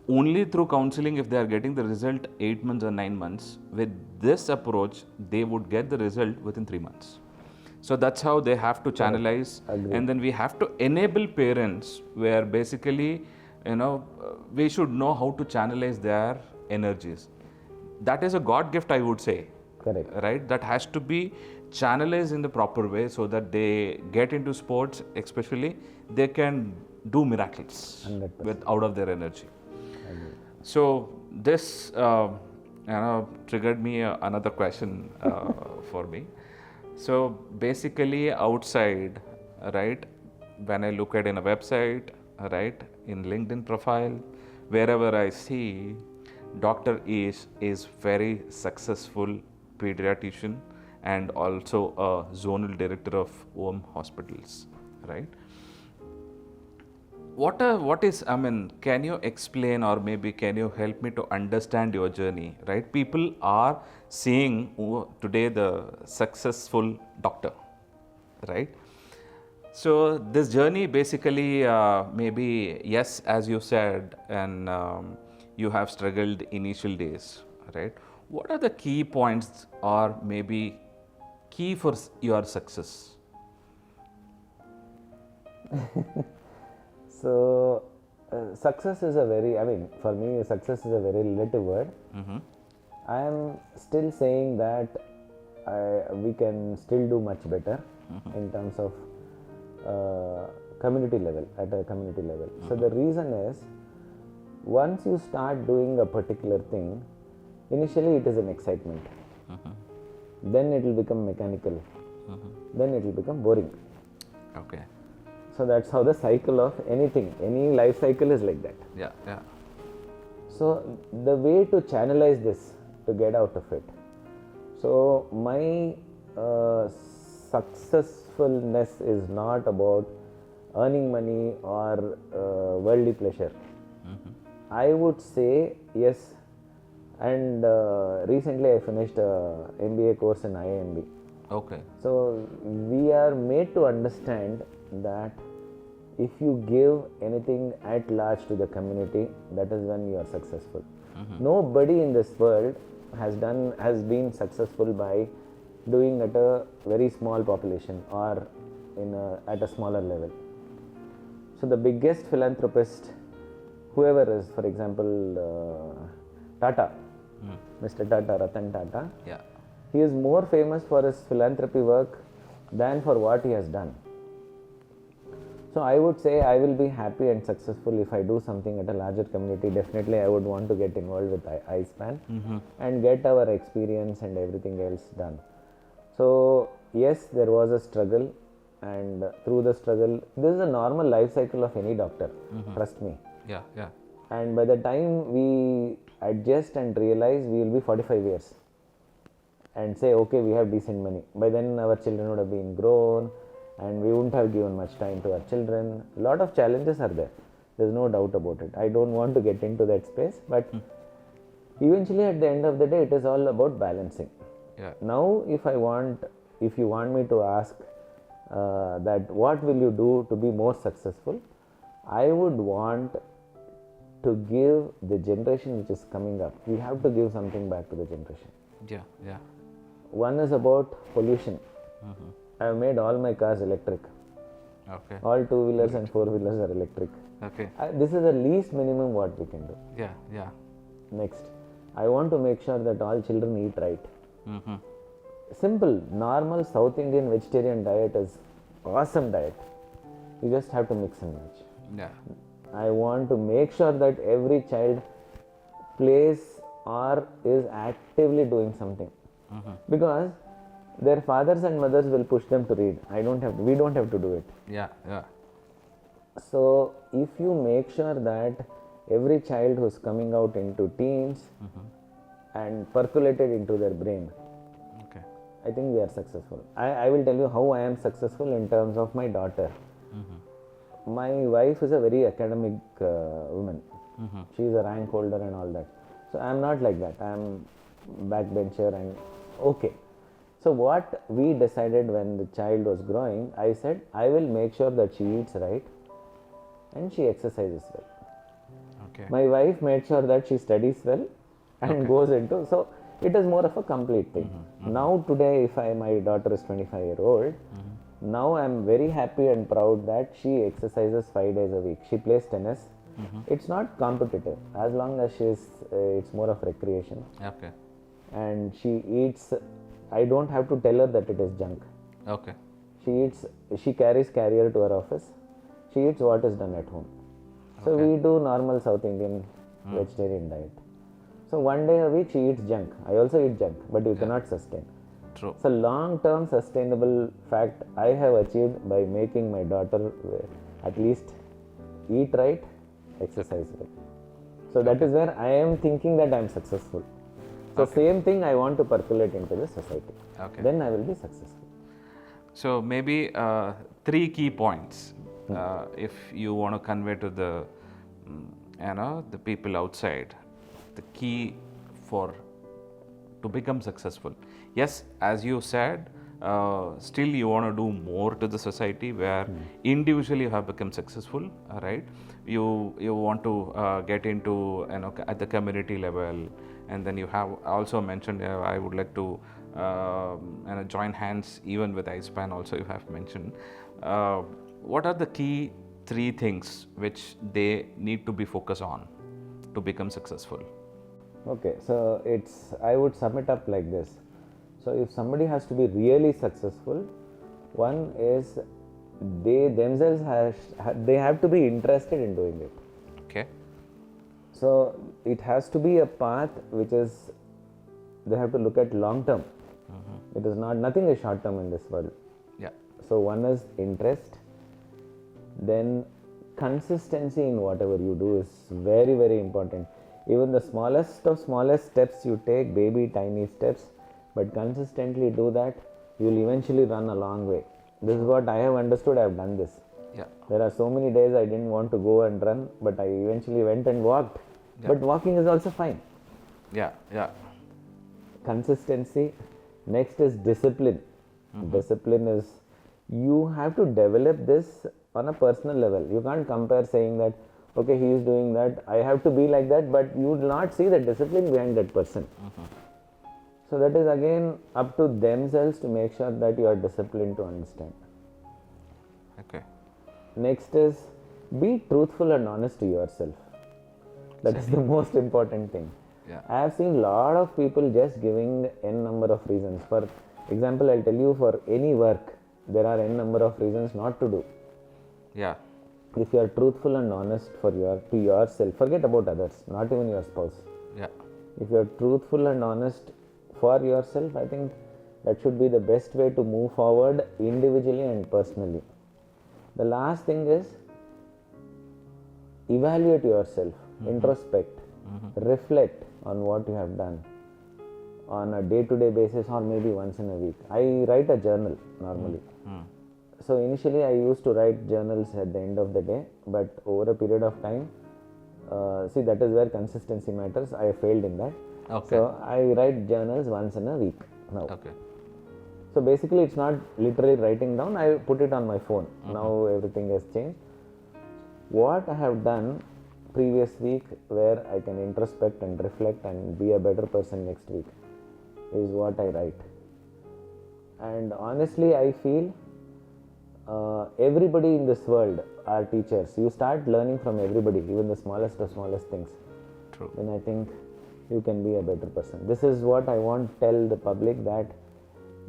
only through counseling. If they are getting the result 8 months or 9 months, with this approach they would get the result within 3 months. So that's how they have to channelize. And then we have to enable parents, where basically we should know how to channelize their energies. That is a God gift, I would say. Correct. Right? That has to be channelized in the proper way, so that they get into sports, especially they can do miracles 100%. out of their energy. So this triggered me another question for me. So basically outside, right, when I look at in a website, right, in LinkedIn profile, wherever I see Dr. Eash is very successful pediatrician and also a zonal director of Ovum Hospitals, right? What is, I mean, can you explain, or maybe can you help me to understand your journey, right? People are seeing today the successful doctor, right? So this journey basically, maybe, yes, as you said, and you have struggled initial days, right? What are the key points, or maybe key for your success? So success is a very, I mean, for me success is a very relative word. I am still saying that we can still do much better in terms of community level, at a community level. So the reason is, once you start doing a particular thing, initially it is an excitement, then it will become mechanical, then it will become boring. Okay. So that's how the cycle of anything, any life cycle is like that. Yeah, yeah. So the way to channelize this, to get out of it. So my successfulness is not about earning money or worldly pleasure. I would say yes. And recently I finished a MBA course in IIMB. Okay. So we are made to understand that if you give anything at large to the community, that is when you are successful. Nobody in this world has been successful by doing at a very small population or at a smaller level. So the biggest philanthropist, whoever is, for example, Tata, Mr. Tata, Ratan Tata, Yeah. he is more famous for his philanthropy work than for what he has done. So I would say I will be happy and successful if I do something at a larger community. Definitely I would want to get involved with iSPAN and get our experience and everything else done. So yes, there was a struggle, and through the struggle, this is a normal life cycle of any doctor, trust me. Yeah, yeah. And by the time adjust and realize we will be 45 years and say, okay, we have decent money. By then our children would have been grown and we wouldn't have given much time to our children. A lot of challenges are there. There's no doubt about it. I don't want to get into that space, but eventually at the end of the day, it is all about balancing. Yeah. Now, if you want me to ask that what will you do to be more successful, I would want to give the generation which is coming up, we have to give something back to the generation. Yeah, yeah. One is about pollution. I have made all my cars electric. Okay. All two-wheelers and four-wheelers are electric. Okay. This is the least minimum what we can do. Yeah, yeah. Next, I want to make sure that all children eat right. Simple, normal South Indian vegetarian diet is awesome diet. You just have to mix and match. Yeah. I want to make sure that every child plays or is actively doing something. Because their fathers and mothers will push them to read. We don't have to do it. Yeah, yeah. So if you make sure that every child who's coming out into teens and percolated into their brain, Okay. I think we are successful. I will tell you how I am successful in terms of my daughter. My wife is a very academic woman. She is a rank holder and all that. So I am not like that. I am backbencher and okay. So what we decided when the child was growing, I said I will make sure that she eats right and she exercises well. Okay. My wife made sure that she studies well and goes into, so it is more of a complete thing. Now today, if my daughter is 25-year-old, now I am very happy and proud that she exercises 5 days a week. She plays tennis. It's not competitive. As long as it's more of recreation. Okay. And she eats, I don't have to tell her that it is junk. Okay. She carries carrier to her office. She eats what is done at home. So we do normal South Indian vegetarian diet. So one day a week she eats junk. I also eat junk, but you cannot sustain. True. So long-term sustainable fact I have achieved by making my daughter at least eat right, exercise well. So that is where I am thinking that I am successful. So same thing I want to percolate into the society. Okay. Then I will be successful. So maybe 3 key points if you want to convey to the the people outside, the key to become successful. Yes, as you said, still you want to do more to the society where individually you have become successful, right? You want to get into at the community level, and then you have also mentioned I would like to join hands even with iSPAN also you have mentioned. What are the key 3 things which they need to be focused on to become successful? Okay, so I would sum it up like this. So if somebody has to be really successful, one is they themselves they have to be interested in doing it. Okay. So it has to be a path which is, they have to look at long term. It is nothing is short term in this world. Yeah. So one is interest, then consistency in whatever you do is very, very important. Even the smallest of smallest steps you take, baby tiny steps, but consistently do that, you will eventually run a long way. This is what I have understood. I have done this. Yeah. There are so many days I didn't want to go and run, but I eventually went and walked. Yeah. But walking is also fine. Yeah, yeah. Consistency. Next is discipline. Discipline is, you have to develop this on a personal level. You can't compare saying that, okay, he is doing that, I have to be like that, but you will not see the discipline behind that person. So that is again up to themselves to make sure that you are disciplined to understand. Okay. Next is, be truthful and honest to yourself. That is the most important thing. Yeah. I have seen a lot of people just giving n number of reasons. For example, I'll tell you, for any work, there are n number of reasons not to do. Yeah. If you are truthful and honest to yourself, forget about others, not even your spouse. Yeah. If you are truthful and honest for yourself, I think that should be the best way to move forward individually and personally. The last thing is, evaluate yourself, introspect, reflect. on what you have done on a day-to-day basis or maybe once in a week. I write a journal normally. So initially I used to write journals at the end of the day, but over a period of time, see, that is where consistency matters. I failed in that. Okay. So I write journals once in a week now. Okay. So basically it's not literally writing down, I put it on my phone. Now everything has changed. What I have done previous week, where I can introspect and reflect and be a better person next week, is what I write. And honestly I feel everybody in this world are teachers. You start learning from everybody, even the smallest of smallest things. True. Then I think you can be a better person. This is what I want to tell the public, that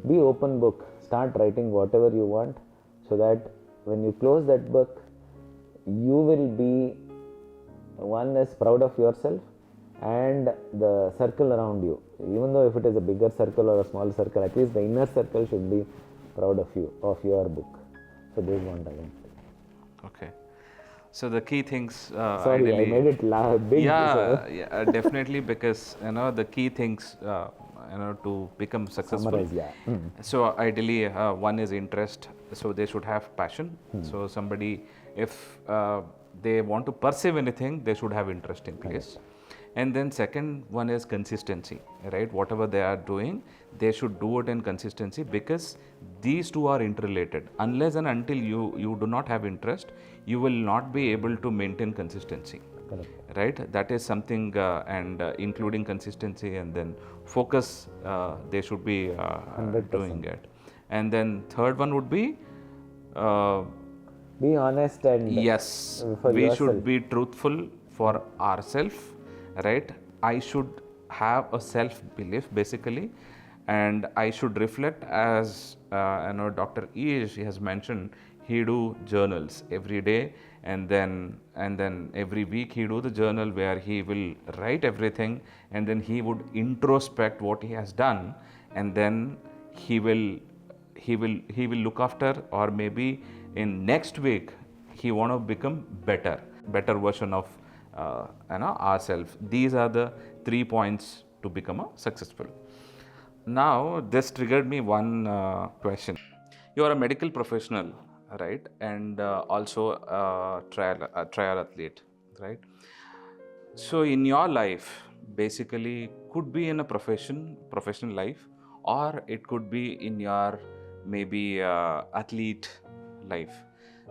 be open book. Start writing whatever you want, so that when you close that book, you will be, one, is proud of yourself and the circle around you. Even though if it is a bigger circle or a small circle, at least the inner circle should be proud of you, of your book. So this is what I want. Okay. So the key things. Sorry, ideally, I made it big. Yeah, definitely, because the key things to become successful. Summarize, yeah. So ideally, one is interest. So they should have passion. So somebody, if they want to perceive anything, they should have interest in place. And then second one is consistency, right? Whatever they are doing, they should do it in consistency, because these two are interrelated. Unless and until you do not have interest, you will not be able to maintain consistency. Correct. Right? That is something, and including consistency and then focus, they should be 100%. doing it. And then third one would be, Be honest and yes, for we yourself. should be truthful for ourselves, right? I should have a self-belief basically, and I should reflect, as Dr. Eash has mentioned. He do journals every day, and then every week he do the journal where he will write everything, and then he would introspect what he has done, and then he will look after, or maybe in next week he want to become better version of ourselves. These are the 3 points to become a successful. Now this triggered me one question. You are a medical professional, right? And also a trial athlete, right? So in your life, basically, could be in a professional life, or it could be in your maybe athlete life.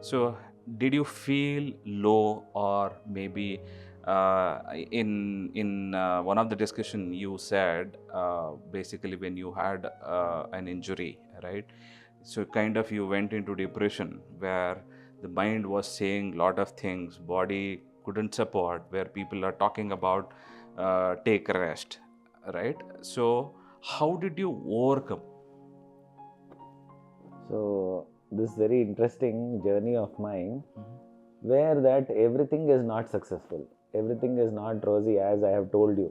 So did you feel low, or maybe in one of the discussion you said, basically when you had an injury, right? So kind of you went into depression, where the mind was saying lot of things, body couldn't support, where people are talking about take rest, right? So how did you overcome? So this very interesting journey of mine, where that everything is not successful, everything is not rosy, as I have told you.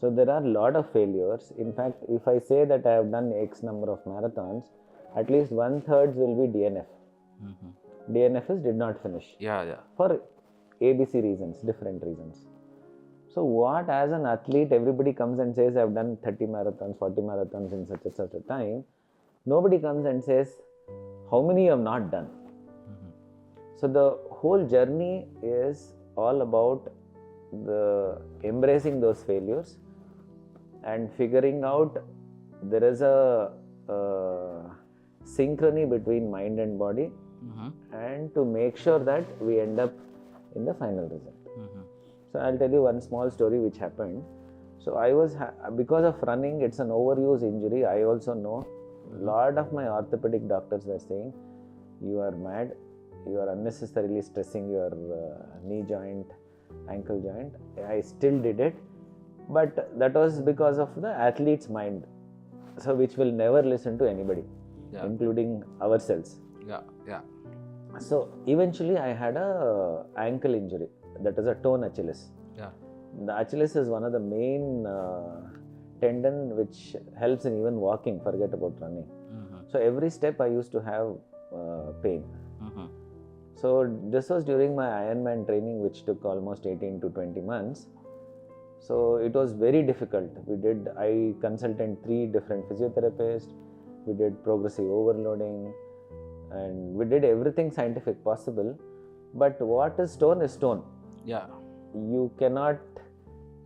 So there are a lot of failures. In fact, if I say that I have done X number of marathons, at least 1/3 will be DNF. DNF is did not finish. Yeah. For ABC reasons, different reasons. So what, as an athlete, everybody comes and says, I have done 30 marathons, 40 marathons in such and such a time. Nobody comes and says, how many you have not done? So the whole journey is all about the embracing those failures and figuring out there is a synchrony between mind and body, and to make sure that we end up in the final result. So I'll tell you one small story which happened. So I was, because of running, it's an overuse injury. I also know a lot of my orthopedic doctors were saying, you are mad, you are unnecessarily stressing your knee joint, ankle joint. I still did it, but that was because of the athlete's mind, so which will never listen to anybody, including ourselves. Yeah. So eventually I had a ankle injury, that is a torn Achilles. Yeah. The Achilles is one of the main tendon which helps in even walking, forget about running. So every step I used to have pain. So this was during my Ironman training, which took almost 18 to 20 months. So it was very difficult. I consulted 3 different physiotherapists, we did progressive overloading, and we did everything scientific possible. But what is stone is stone. Yeah. You cannot,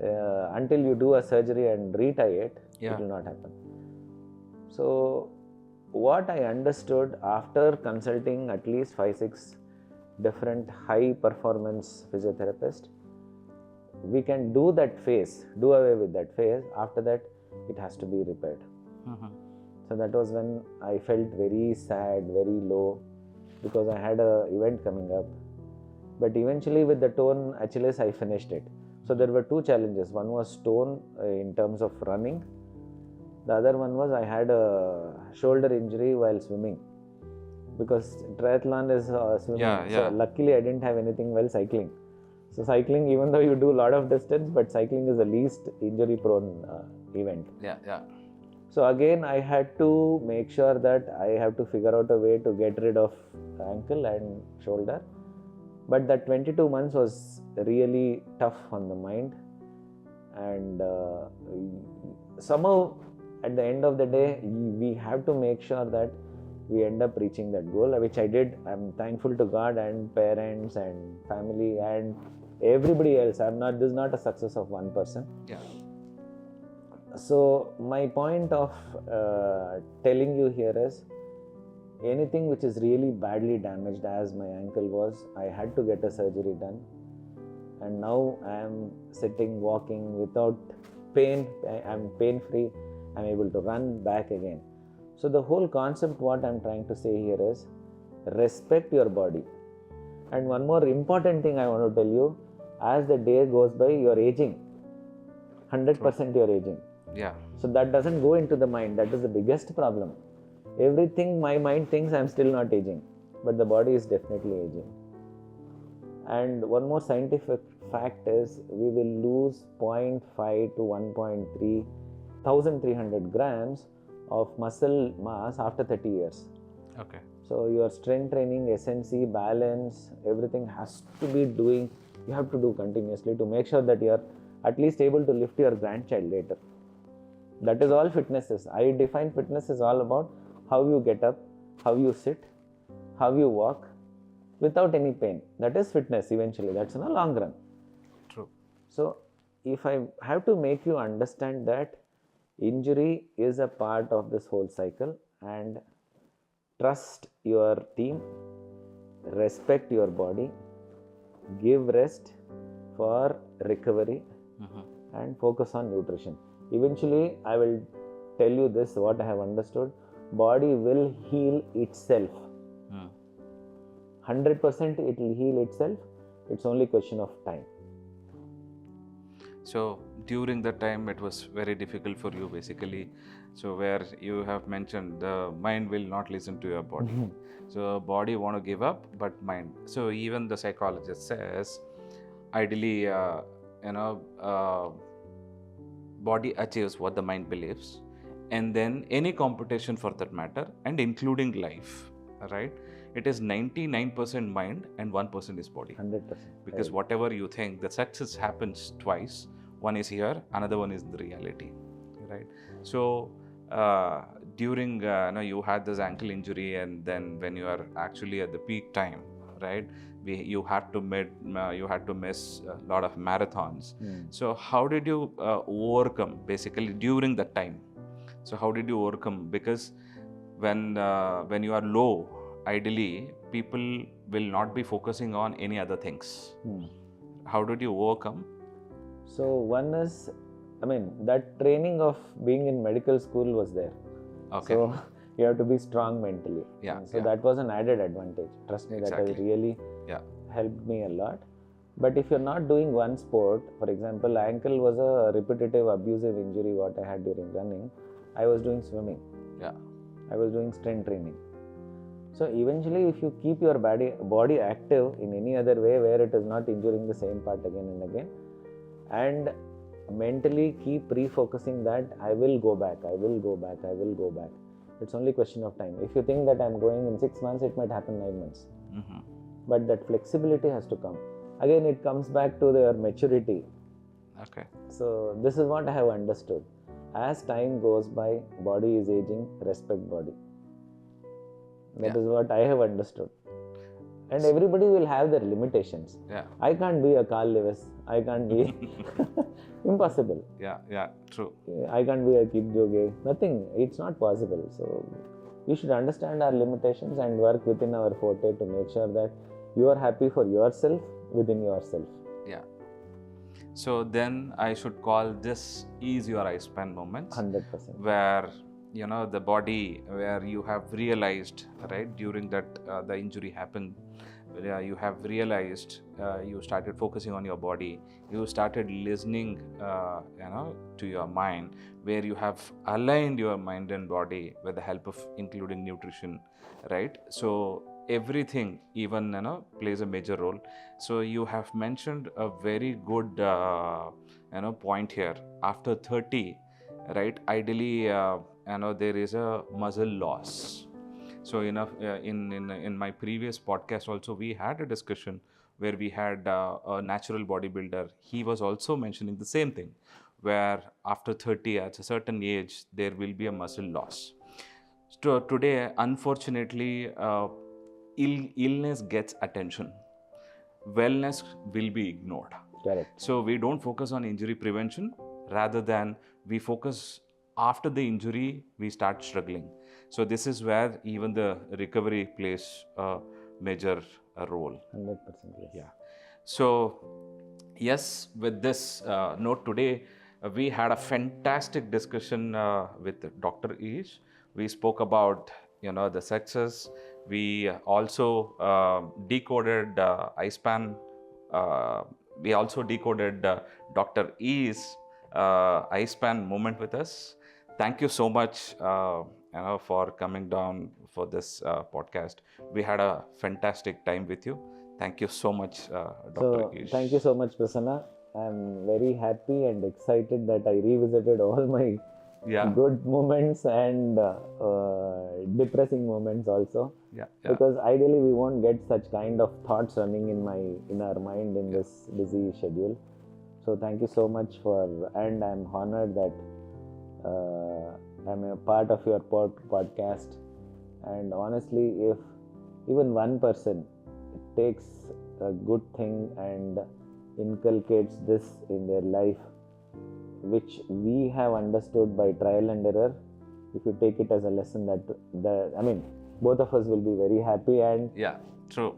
until you do a surgery and retie it, Yeah. it will not happen. So what I understood after consulting at least 5-6 different high performance physiotherapists, we can do that phase, do away with that phase. After that, it has to be repaired. So that was when I felt very sad, very low, because I had a event coming up. But eventually with the torn Achilles, I finished it. So there were 2 challenges. One was torn in terms of running. The other one was I had a shoulder injury while swimming, because triathlon is swimming. Yeah, yeah. So luckily I didn't have anything while cycling. So cycling, even though you do a lot of distance, but cycling is the least injury prone event. Yeah, yeah. So again, I had to make sure that I have to figure out a way to get rid of ankle and shoulder. But that 22 months was really tough on the mind. And somehow at the end of the day, we have to make sure that we end up reaching that goal, which I did. I'm thankful to God and parents and family and everybody else. This is not a success of one person. Yeah. So my point of telling you here is, anything which is really badly damaged, as my ankle was, I had to get a surgery done, and now I am sitting, walking without pain. I'm pain free. I'm able to run back again. So the whole concept, what I'm trying to say here is, respect your body. And one more important thing I want to tell you, as the day goes by, you're aging. 100% you're aging. Yeah. So that doesn't go into the mind. That is the biggest problem. Everything my mind thinks, I'm still not aging, but the body is definitely aging. And one more scientific fact is, we will lose 0.5 to 1.3 1,300 grams of muscle mass after 30 years. Okay. So your strength training, SNC, balance, everything has to be doing, you have to do continuously to make sure that you are at least able to lift your grandchild later. That is all fitness is. I define fitness is all about how you get up, how you sit, how you walk without any pain. That is fitness eventually. That's in the long run. True. So if I have to make you understand that injury is a part of this whole cycle, and trust your team, respect your body, give rest for recovery, and focus on nutrition. Eventually, I will tell you this, what I have understood, body will heal itself. 100% it will heal itself. It's only question of time. So during that time, it was very difficult for you, basically. So where you have mentioned the mind will not listen to your body. So body want to give up, but mind. So even the psychologist says, ideally, body achieves what the mind believes, and then any competition for that matter, and including life, right? It is 99% mind and 1% is body. 100%. Because right. Whatever you think, the success happens twice. One is here, another one is the reality, right? So during you had this ankle injury, and then when you are actually at the peak time, right? You had to miss a lot of marathons. So how did you overcome basically during that time? So how did you overcome? Because when you are low, ideally people will not be focusing on any other things. How did you overcome? So one is, that training of being in medical school was there. Okay. So you have to be strong mentally. Yeah. So that was an added advantage. Trust me, that has really helped me a lot. But if you're not doing one sport, for example, ankle was a repetitive abusive injury what I had during running. I was doing swimming. Yeah. I was doing strength training. So eventually, if you keep your body active in any other way where it is not injuring the same part again and again, and mentally keep refocusing that I will go back, it's only question of time. If you think that I'm going in 6 months, it might happen 9 months. But that flexibility has to come. Again, it comes back to their maturity. Okay. So this is what I have understood. As time goes by, body is aging, respect body. That is what I have understood. And everybody will have their limitations. Yeah. I can't be a Carl Lewis. I can't be impossible. Yeah, true. I can't be a Kipchoge. Nothing. It's not possible. So we should understand our limitations and work within our forte to make sure that you are happy for yourself within yourself. Yeah. So then I should call this is your iSPAN moments. 100%. Where the body, where you have realized, right, during that the injury happened, you have realized, you started focusing on your body, you started listening to your mind, where you have aligned your mind and body with the help of including nutrition, right? So everything even plays a major role. So you have mentioned a very good point here. After 30, right, ideally there is a muscle loss. So in my previous podcast also, we had a discussion where we had a natural bodybuilder. He was also mentioning the same thing, where after 30, at a certain age, there will be a muscle loss. So today, unfortunately, illness gets attention. Wellness will be ignored. Correct. So we don't focus on injury prevention, rather than we focus after the injury, we start struggling. So this is where even the recovery plays a major role. 100%. Yes. Yeah. So yes, with this note today, we had a fantastic discussion with Dr. Eash. We spoke about the success. We also decoded iSPAN. We also decoded Dr. E's iSPAN moment with us. Thank you so much for coming down for this podcast. We had a fantastic time with you. Thank you so much, Dr. So Eash. thank you so much, Prasanna. I'm very happy and excited that I revisited all my good moments and depressing moments also. Yeah. Because ideally we won't get such kind of thoughts running in our mind in this busy schedule. So thank you so much and I'm honored that I'm a part of your podcast. And honestly, if even one person takes a good thing and inculcates this in their life, which we have understood by trial and error, if you take it as a lesson, both of us will be very happy, and true.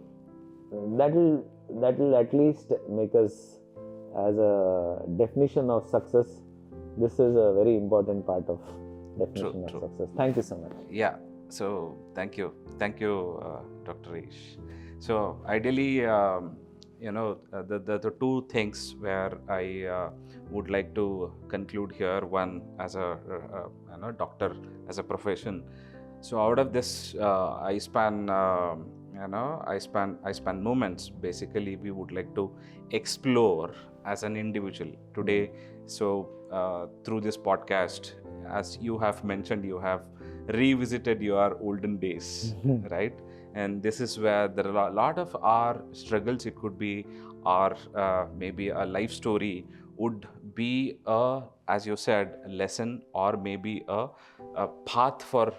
That will at least make us, as a definition of success, this is a very important part of definition of success. Thank you so much. Yeah. So thank you, Dr. Eash. So ideally, the two things where I would like to conclude here. One, as a doctor, as a profession. So out of this iSPAN moments, basically we would like to explore as an individual today. So through this podcast, as you have mentioned, you have revisited your olden days, right? And this is where there are a lot of our struggles. It could be our maybe a life story, would be as you said, a lesson, or maybe a path for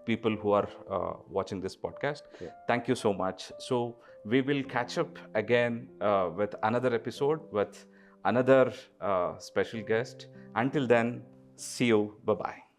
people who are watching this podcast. Thank you so much. So we will catch up again with another episode with another special guest. Until then, see you. Bye-bye.